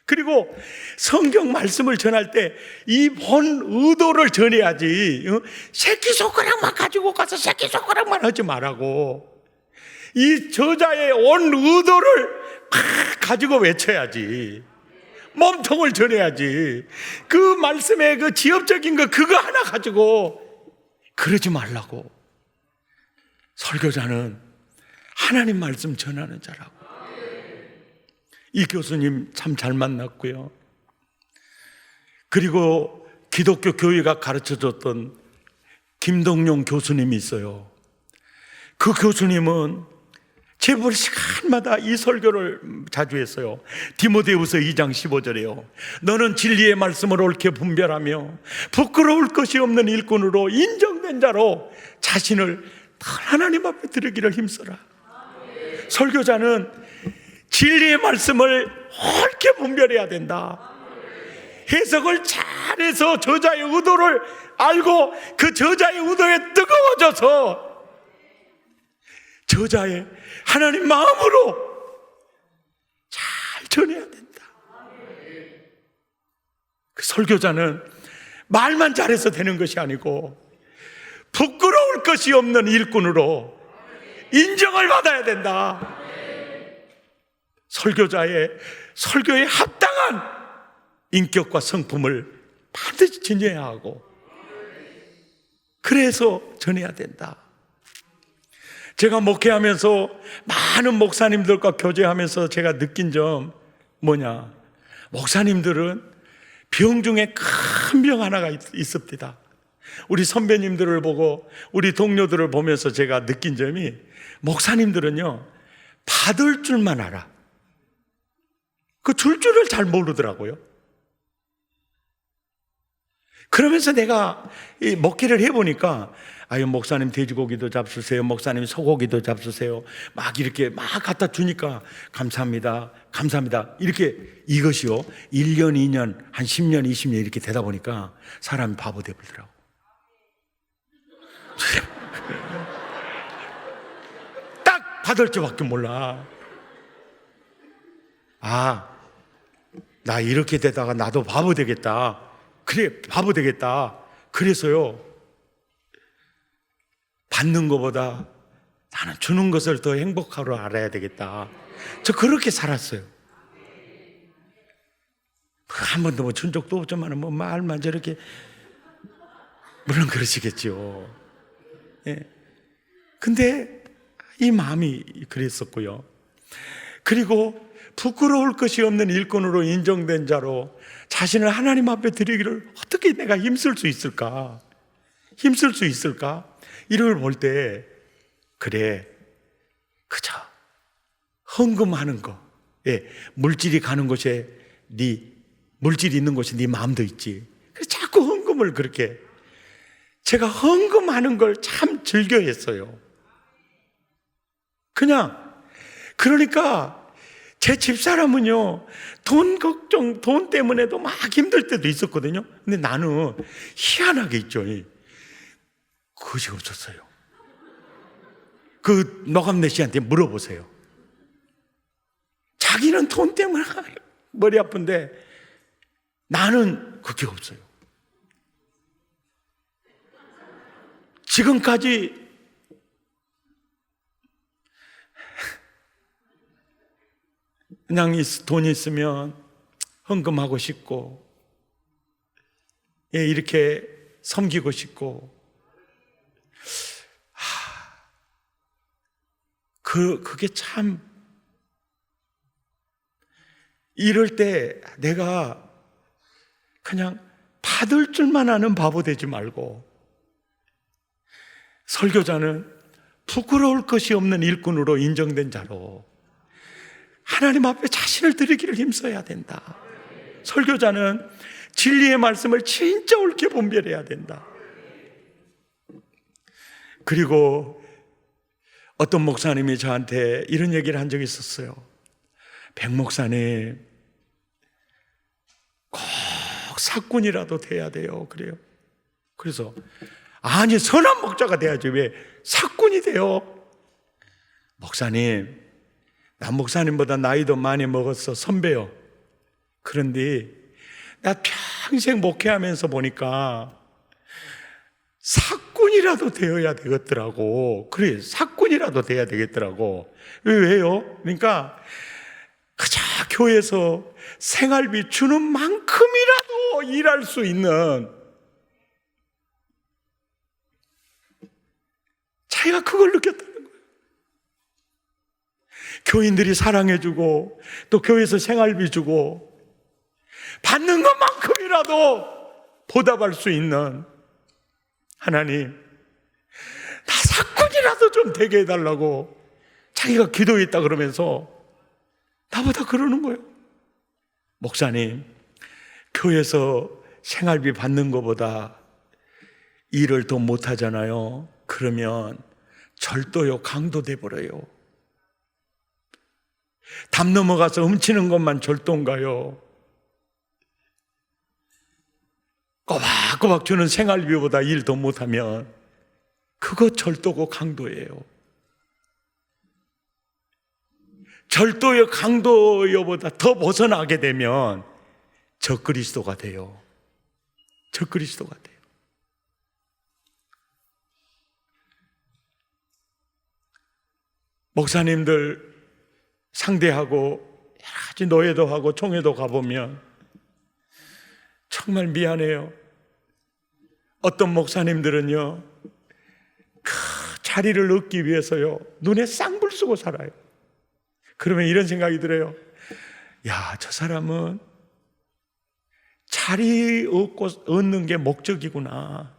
그리고 성경 말씀을 전할 때 이 본 의도를 전해야지, 새끼손가락만 가지고 가서 새끼손가락만 하지 말라고. 이 저자의 온 의도를 막 가지고 외쳐야지. 몸통을 전해야지. 그 말씀의 그 지엽적인 거 그거 하나 가지고 그러지 말라고. 설교자는 하나님 말씀 전하는 자라고. 이 교수님 참 잘 만났고요. 그리고 기독교 교회가 가르쳐줬던 김동용 교수님이 있어요. 그 교수님은 제볼 시간마다 이 설교를 자주 했어요. 디모데후서 2장 15절에요. 너는 진리의 말씀을 옳게 분별하며 부끄러울 것이 없는 일꾼으로 인정된 자로 자신을 하나님 앞에 드리기를 힘써라. 설교자는 진리의 말씀을 옳게 분별해야 된다. 해석을 잘해서 저자의 의도를 알고 그 저자의 의도에 뜨거워져서 저자의 하나님 마음으로 잘 전해야 된다. 그 설교자는 말만 잘해서 되는 것이 아니고 부끄러울 것이 없는 일꾼으로 인정을 받아야 된다. 설교자의 설교에 합당한 인격과 성품을 반드시 지녀야 하고 그래서 전해야 된다. 제가 목회하면서 많은 목사님들과 교제하면서 제가 느낀 점 뭐냐, 목사님들은 병 중에 큰 병 하나가 있습니다. 우리 선배님들을 보고 우리 동료들을 보면서 제가 느낀 점이 목사님들은요 받을 줄만 알아. 그 줄 줄을 잘 모르더라고요. 그러면서 내가 이 목회를 해보니까 아유 목사님 돼지고기도 잡수세요, 목사님 소고기도 잡수세요, 막 이렇게 막 갖다 주니까 감사합니다 감사합니다 이렇게, 이것이요 1년 2년 한 10년 20년 이렇게 되다 보니까 사람이 바보 되버리더라고. 딱 받을 줄밖에 몰라. 아, 나 이렇게 되다가 나도 바보 되겠다. 그래, 바보 되겠다. 그래서요, 받는 것보다 나는 주는 것을 더 행복하로 알아야 되겠다. 저 그렇게 살았어요. 한 번도 뭐 준 적도 없지만 뭐 말만 저렇게, 물론 그러시겠죠. 예. 근데 이 마음이 그랬었고요. 그리고 부끄러울 것이 없는 일꾼으로 인정된 자로 자신을 하나님 앞에 드리기를 어떻게 내가 힘쓸 수 있을까? 힘쓸 수 있을까? 이걸 볼 때 그래, 그저 헌금하는 거, 예, 물질이 가는 곳에 물질이 있는 곳에 네 마음도 있지. 그래서 자꾸 헌금을 그렇게, 제가 헌금하는 걸 참 즐겨했어요. 그러니까 제 집사람은요, 돈 걱정, 돈 때문에도 막 힘들 때도 있었거든요. 근데 나는 희한하게 있죠. 그것이 없었어요. 그 노감래 씨한테 물어보세요. 자기는 돈 때문에 머리 아픈데 나는 그게 없어요. 지금까지 그냥 돈이 있으면 헌금하고 싶고, 이렇게 섬기고 싶고, 그게 참, 이럴 때 내가 그냥 받을 줄만 아는 바보 되지 말고, 설교자는 부끄러울 것이 없는 일꾼으로 인정된 자로 하나님 앞에 자신을 드리기를 힘써야 된다. 설교자는 진리의 말씀을 진짜 옳게 분별해야 된다. 그리고 어떤 목사님이 저한테 이런 얘기를 한 적이 있었어요. 백 목사님, 꼭 사꾼이라도 돼야 돼요. 그래요. 그래서 아니, 선한 목자가 돼야지 왜 사꾼이 돼요? 목사님, 난 목사님보다 나이도 많이 먹었어. 선배요. 그런데 나 평생 목회하면서 보니까 사꾼이라도 되어야 되겠더라고. 그래, 사꾼이라도 돼야 되겠더라고. 왜요? 그러니까 그저 교회에서 생활비 주는 만큼이라도 일할 수 있는, 자기가 그걸 느꼈다는 거예요. 교인들이 사랑해주고 또 교회에서 생활비 주고 받는 것만큼이라도 보답할 수 있는, 하나님, 나 사건이라도 좀 되게 해달라고 자기가 기도했다 그러면서 나보다 그러는 거예요. 목사님, 교회에서 생활비 받는 것보다 일을 더 못하잖아요. 그러면 절도요, 강도 돼버려요. 담 넘어가서 훔치는 것만 절도인가요? 꼬박꼬박 주는 생활비보다 일 더 못하면 그거 절도고 강도예요. 절도요, 강도요보다 더 벗어나게 되면 적그리스도가 돼요. 적그리스도가 돼요. 목사님들 상대하고 여러 가지 노예도 하고 총회도 가보면 정말 미안해요. 어떤 목사님들은요, 그 자리를 얻기 위해서요, 눈에 쌍불 쓰고 살아요. 그러면 이런 생각이 들어요. 야, 저 사람은 자리 얻는 게 목적이구나.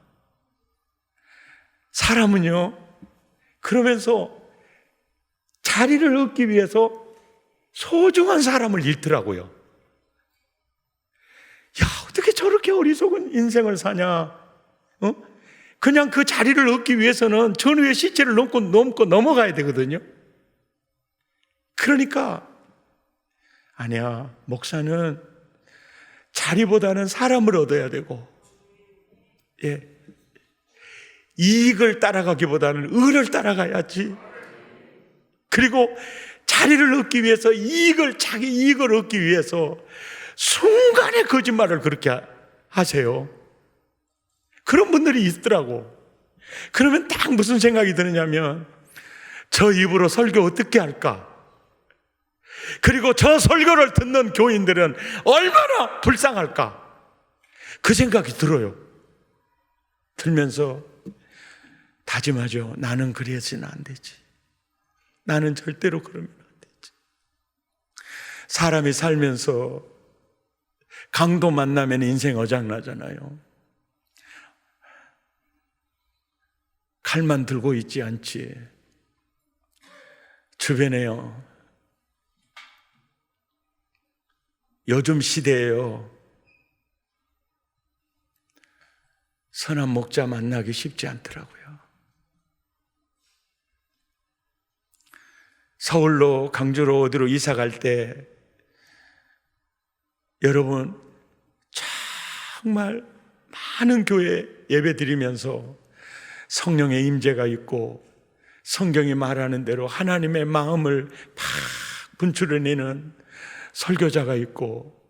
사람은요, 그러면서 자리를 얻기 위해서 소중한 사람을 잃더라고요. 야, 어떻게 저렇게 어리석은 인생을 사냐? 그냥 그 자리를 얻기 위해서는 전우의 시체를 넘고 넘어가야 되거든요. 그러니까 아니야, 목사는 자리보다는 사람을 얻어야 되고, 이익을 따라가기보다는 의를 따라가야지. 그리고 자리를 얻기 위해서 자기 이익을 얻기 위해서 순간에 거짓말을 그렇게 하세요. 그런 분들이 있더라고. 그러면 딱 무슨 생각이 드느냐면, 저 입으로 설교 어떻게 할까? 그리고 저 설교를 듣는 교인들은 얼마나 불쌍할까? 그 생각이 들어요. 들면서 다짐하죠. 나는 그래서는 안 되지. 나는 절대로 그러면 안 되지. 사람이 살면서 강도 만나면 인생 어장나잖아요. 칼만 들고 있지 않지. 주변에요, 요즘 시대에요, 선한 목자 만나기 쉽지 않더라고요. 서울로, 강주로, 어디로 이사 갈 때 여러분 정말 많은 교회 예배 드리면서 성령의 임재가 있고 성경이 말하는 대로 하나님의 마음을 팍 분출해내는 설교자가 있고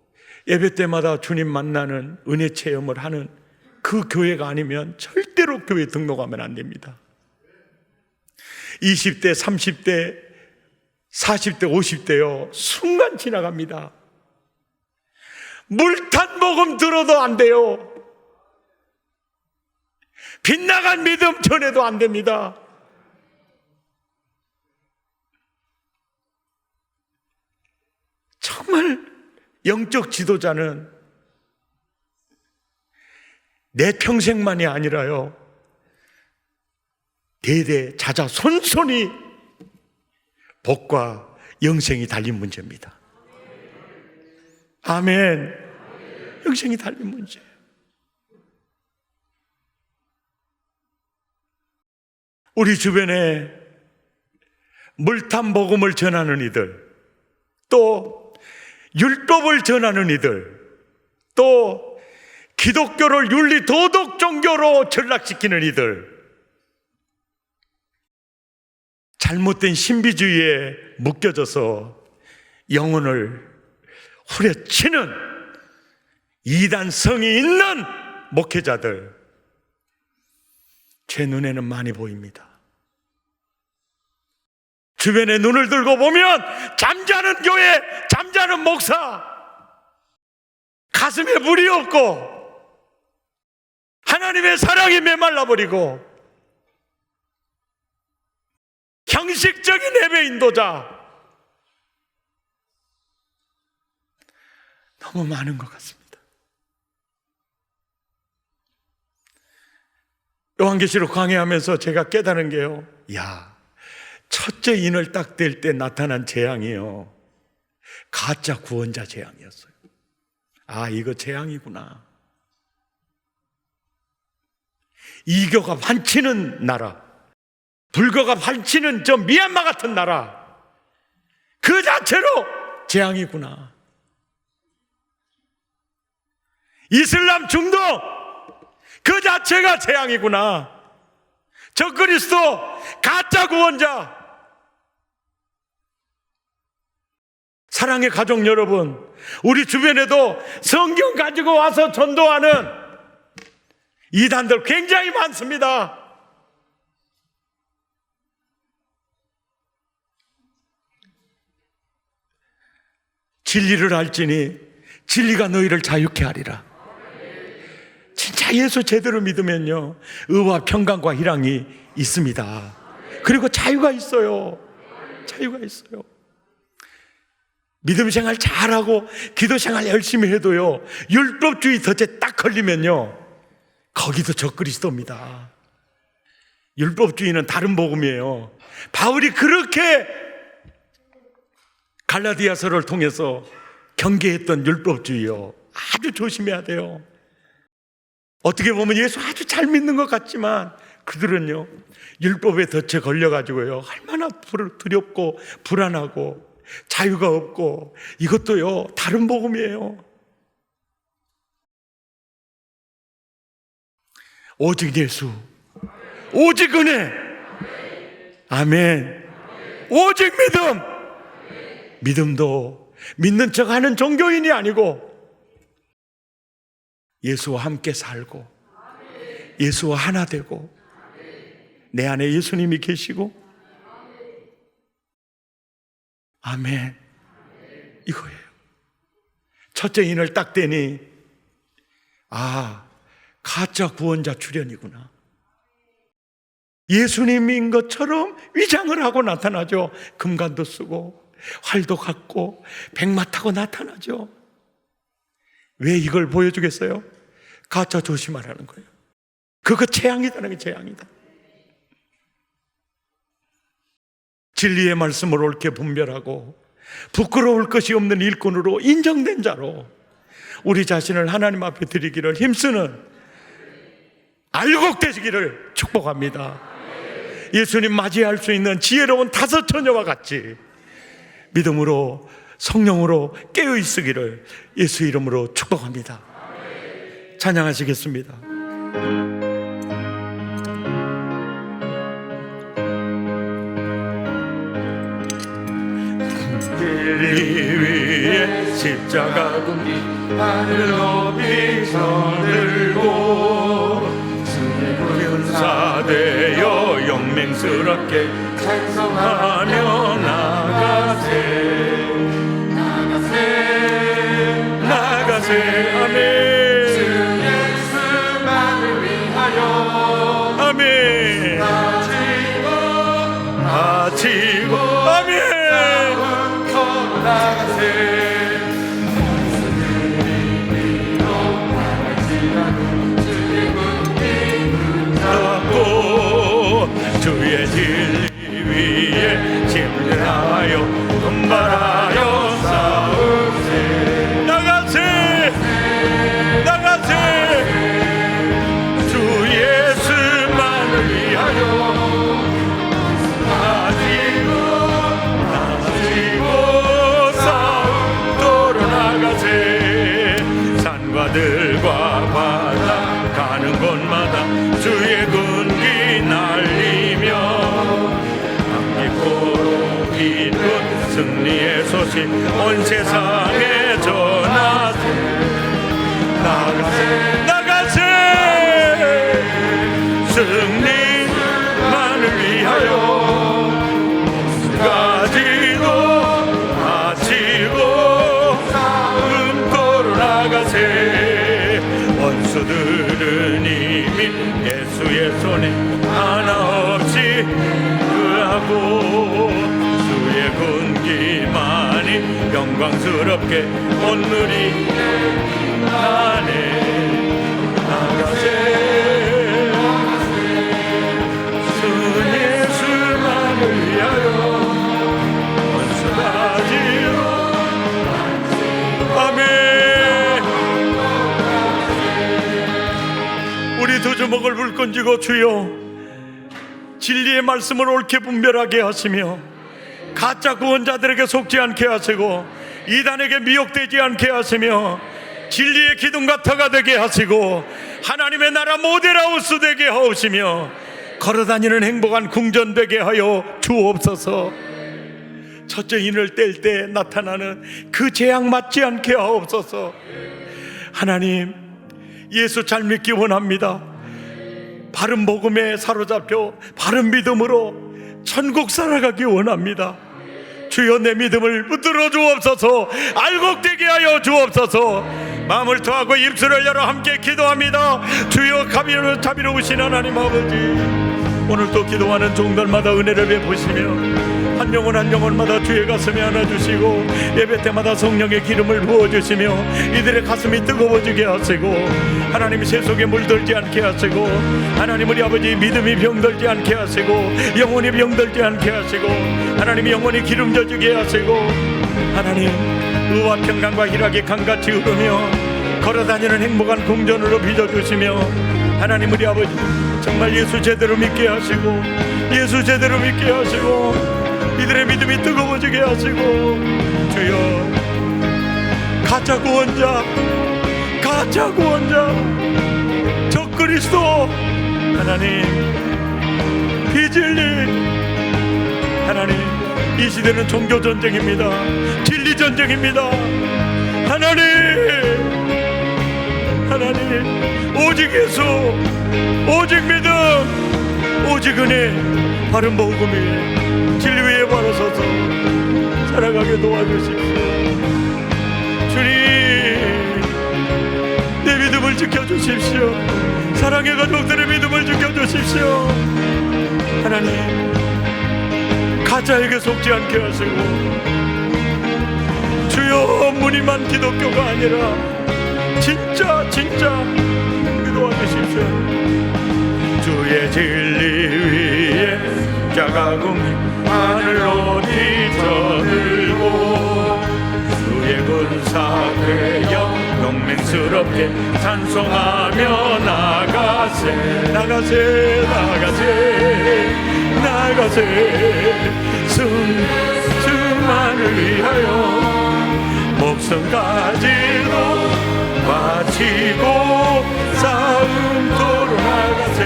예배 때마다 주님 만나는 은혜 체험을 하는 그 교회가 아니면 절대로 교회 등록하면 안 됩니다. 20대, 30대, 40대, 50대요 순간 지나갑니다. 물탄 복음 들어도 안 돼요. 빗나간 믿음 전해도 안 됩니다. 정말 영적 지도자는 내 평생만이 아니라요 대대 자자손손이 복과 영생이 달린 문제입니다. 아멘. 영생이 달린 문제예요. 우리 주변에 물탄 복음을 전하는 이들, 또 율법을 전하는 이들, 또 기독교를 윤리 도덕 종교로 전락시키는 이들, 잘못된 신비주의에 묶여져서 영혼을 후려치는 이단성이 있는 목회자들, 제 눈에는 많이 보입니다. 주변에 눈을 들고 보면 잠자는 교회, 잠자는 목사, 가슴에 물이 없고 하나님의 사랑이 메말라버리고 형식적인 예배 인도자 너무 많은 것 같습니다. 요한계시록 강해하면서 제가 깨달은 게요, 첫째 인을 딱 뗄 때 나타난 재앙이요, 가짜 구원자 재앙이었어요. 이거 재앙이구나. 이교가 반치는 나라, 불교가 반치는 저 미얀마 같은 나라, 그 자체로 재앙이구나. 이슬람 중독 그 자체가 재앙이구나. 저 그리스도 가짜 구원자. 사랑의 가족 여러분, 우리 주변에도 성경 가지고 와서 전도하는 이단들 굉장히 많습니다. 진리를 알지니 진리가 너희를 자유케 하리라. 진짜 예수 제대로 믿으면요, 의와 평강과 희락이 있습니다. 그리고 자유가 있어요. 자유가 있어요. 믿음 생활 잘하고 기도 생활 열심히 해도요, 율법주의 덫에 딱 걸리면요, 거기도 적그리스도입니다. 율법주의는 다른 복음이에요. 바울이 그렇게 갈라디아서를 통해서 경계했던 율법주의요, 아주 조심해야 돼요. 어떻게 보면 예수 아주 잘 믿는 것 같지만 그들은요, 율법의 덫에 걸려가지고요, 얼마나 두렵고 불안하고 자유가 없고, 이것도요 다른 복음이에요. 오직 예수, 오직 은혜, 아멘. 오직 믿음. 믿음도 믿는 척하는 종교인이 아니고 예수와 함께 살고 예수와 하나 되고 내 안에 예수님이 계시고, 아멘. 이거예요. 첫째 인을 딱 떼니 가짜 구원자 출현이구나. 예수님인 것처럼 위장을 하고 나타나죠. 금관도 쓰고 활도 갖고 백마 타고 나타나죠. 왜 이걸 보여주겠어요? 가짜 조심하라는 거예요. 그거 재앙이다는 게 재앙이다. 진리의 말씀을 옳게 분별하고 부끄러울 것이 없는 일꾼으로 인정된 자로 우리 자신을 하나님 앞에 드리기를 힘쓰는 알곡 되시기를 축복합니다. 예수님 맞이할 수 있는 지혜로운 다섯 처녀와 같이 믿음으로 성령으로 깨어 있으기를 예수 이름으로 축복합니다. 찬양하시겠습니다. 위에 십자가 군기 하늘 높이 서들고 주의 군사되어 영맹스럽게 찬송하며 나가세 아멘. 주 예수만을 위하여 아멘. 바치고 아멘. 나가세 주의 진리 위에 침례하여 분발하여 싸우세 나가세 주 예수만을 위하여 산과들과 바다 가는 곳마다 주의 군기 날리며 강기포로 이룬 승리의 소식 온 세상에 전하세 나가세 승리만을 위하여 가지고 바치고 나가세 원수들은 이미 예수의 손에 하나 없이 그하고 주의 군기만이 영광스럽게 온누리 안에 나가세 주 예수만을 위하여 원수 가지고 아멘. 우리 두 주먹을 불끈 쥐고 주여 진리의 말씀을 옳게 분별하게 하시며 가짜 구원자들에게 속지 않게 하시고 이단에게 미혹되지 않게 하시며 진리의 기둥과 터가 되게 하시고 하나님의 나라 모델하우스 되게 하시며 걸어다니는 행복한 궁전 되게 하여 주옵소서. 첫째 인을 뗄 때 나타나는 그 재앙 맞지 않게 하옵소서. 하나님 예수 잘 믿기 원합니다. 바른 복음에 사로잡혀 바른 믿음으로 천국 살아가기 원합니다. 주여 내 믿음을 붙들어 주옵소서. 알곡되게 하여 주옵소서. 마음을 토하고 입술을 열어 함께 기도합니다. 주여 자비로우신 하나님 아버지, 오늘도 기도하는 종들마다 은혜를 베푸시며 한 영혼 한 영혼마다 주의 가슴에 안아주시고 예배 때마다 성령의 기름을 부어주시며 이들의 가슴이 뜨거워지게 하시고 하나님 세속에 물들지 않게 하시고 하나님 우리 아버지 믿음이 병들지 않게 하시고 영혼이 병들지 않게 하시고 하나님이 영혼이 기름져지게 하시고 하나님 의와 평강과 희락이 강같이 흐르며 걸어다니는 행복한 궁전으로 빚어주시며 하나님 우리 아버지 정말 예수 제대로 믿게 하시고 예수 제대로 믿게 하시고 이들의 믿음이 뜨거워지게 하시고 주여 가짜 구원자 적그리스도 하나님 비진리 하나님 이 시대는 종교전쟁입니다. 진리전쟁입니다. 하나님 오직 예수 오직 믿음 오직 은혜 바른 복음이 진리 위에 바로서서 살아가게 도와주십시오. 주님 내 믿음을 지켜주십시오. 사랑의 가족들의 믿음을 지켜주십시오. 하나님 가짜에게 속지 않게 하시고 주여 무늬만 기독교가 아니라 진짜 도와주십시오. 주의 진리 위에 자가궁 하늘로 뒤져들고 주의 군사 되어 용맹스럽게 찬송하며 나가세 나가세 승만을 위하여 목숨까지도 바치고 싸움터로 나가세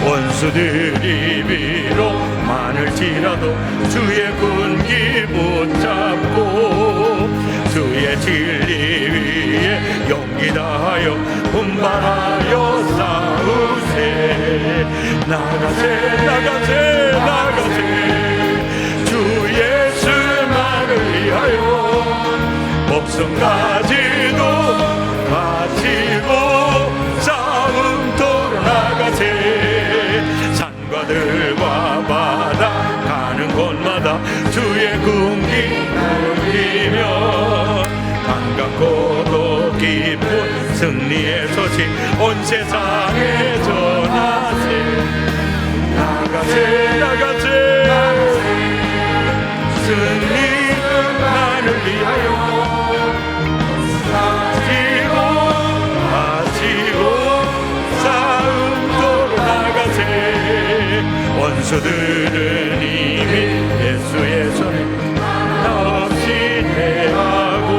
원수들이 비록 많을지라도 주의 군기 붙잡고 주의 진리 위에 용기 다하여 분발하여 싸우세 나가세 나가세 나가세 주 예수만을 위하여 목숨까지도 바치고 싸움터로 나가세 산과 들과 바다 가는 곳마다 주의 군기 울리며 반갑고도 기쁜 승리의 소식 온 세상에 전하세 나가세 나가세 승리만을 위하여 원수들은 이미 예수의 손에 없이 대하고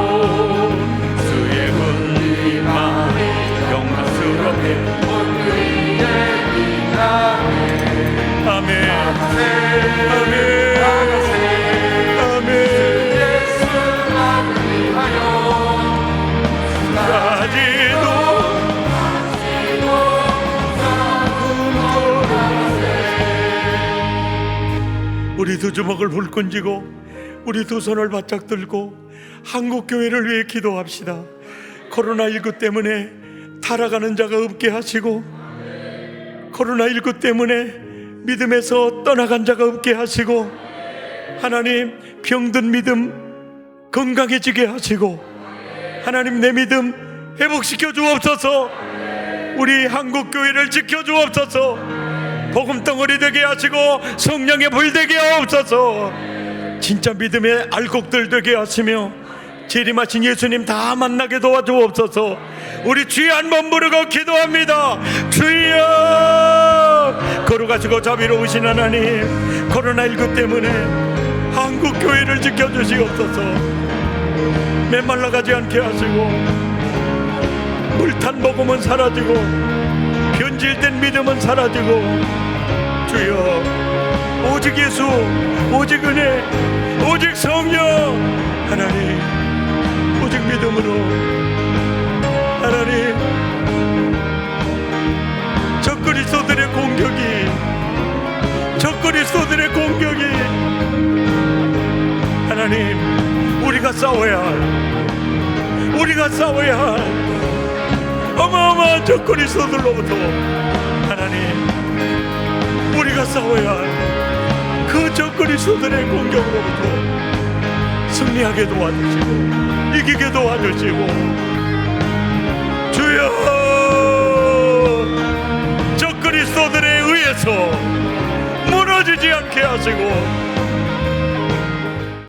주의 군림만이 영광스럽게 온 위에 빛나네 아멘 아멘 우리 두 주먹을 불끈 쥐고 우리 두 손을 바짝 들고 한국교회를 위해 기도합시다. 코로나19 때문에 타락하는 자가 없게 하시고 코로나19 때문에 믿음에서 떠나간 자가 없게 하시고 하나님 병든 믿음 건강해지게 하시고 하나님 내 믿음 회복시켜 주옵소서. 우리 한국교회를 지켜 주옵소서. 복음덩어리 되게 하시고 성령의 불 되게 하옵소서. 진짜 믿음의 알곡들 되게 하시며 재림하신 예수님 다 만나게 도와주옵소서. 우리 주여 한번 부르고 기도합니다. 주여 거룩하시고 자비로우신 하나님 코로나19 때문에 한국교회를 지켜주시옵소서. 메말라가지 않게 하시고 물탄 복음은 사라지고 변질된 믿음은 사라지고 주여 오직 예수 오직 은혜 오직 성령 하나님 오직 믿음으로 하나님 적그리스도들의 공격이 하나님 우리가 싸워야 할 어마어마한 적그리스도들로부터 하나님 우리가 싸워야 할 그 적그리스도들의 공격으로부터 승리하게 도와주시고 이기게 도와주시고 주여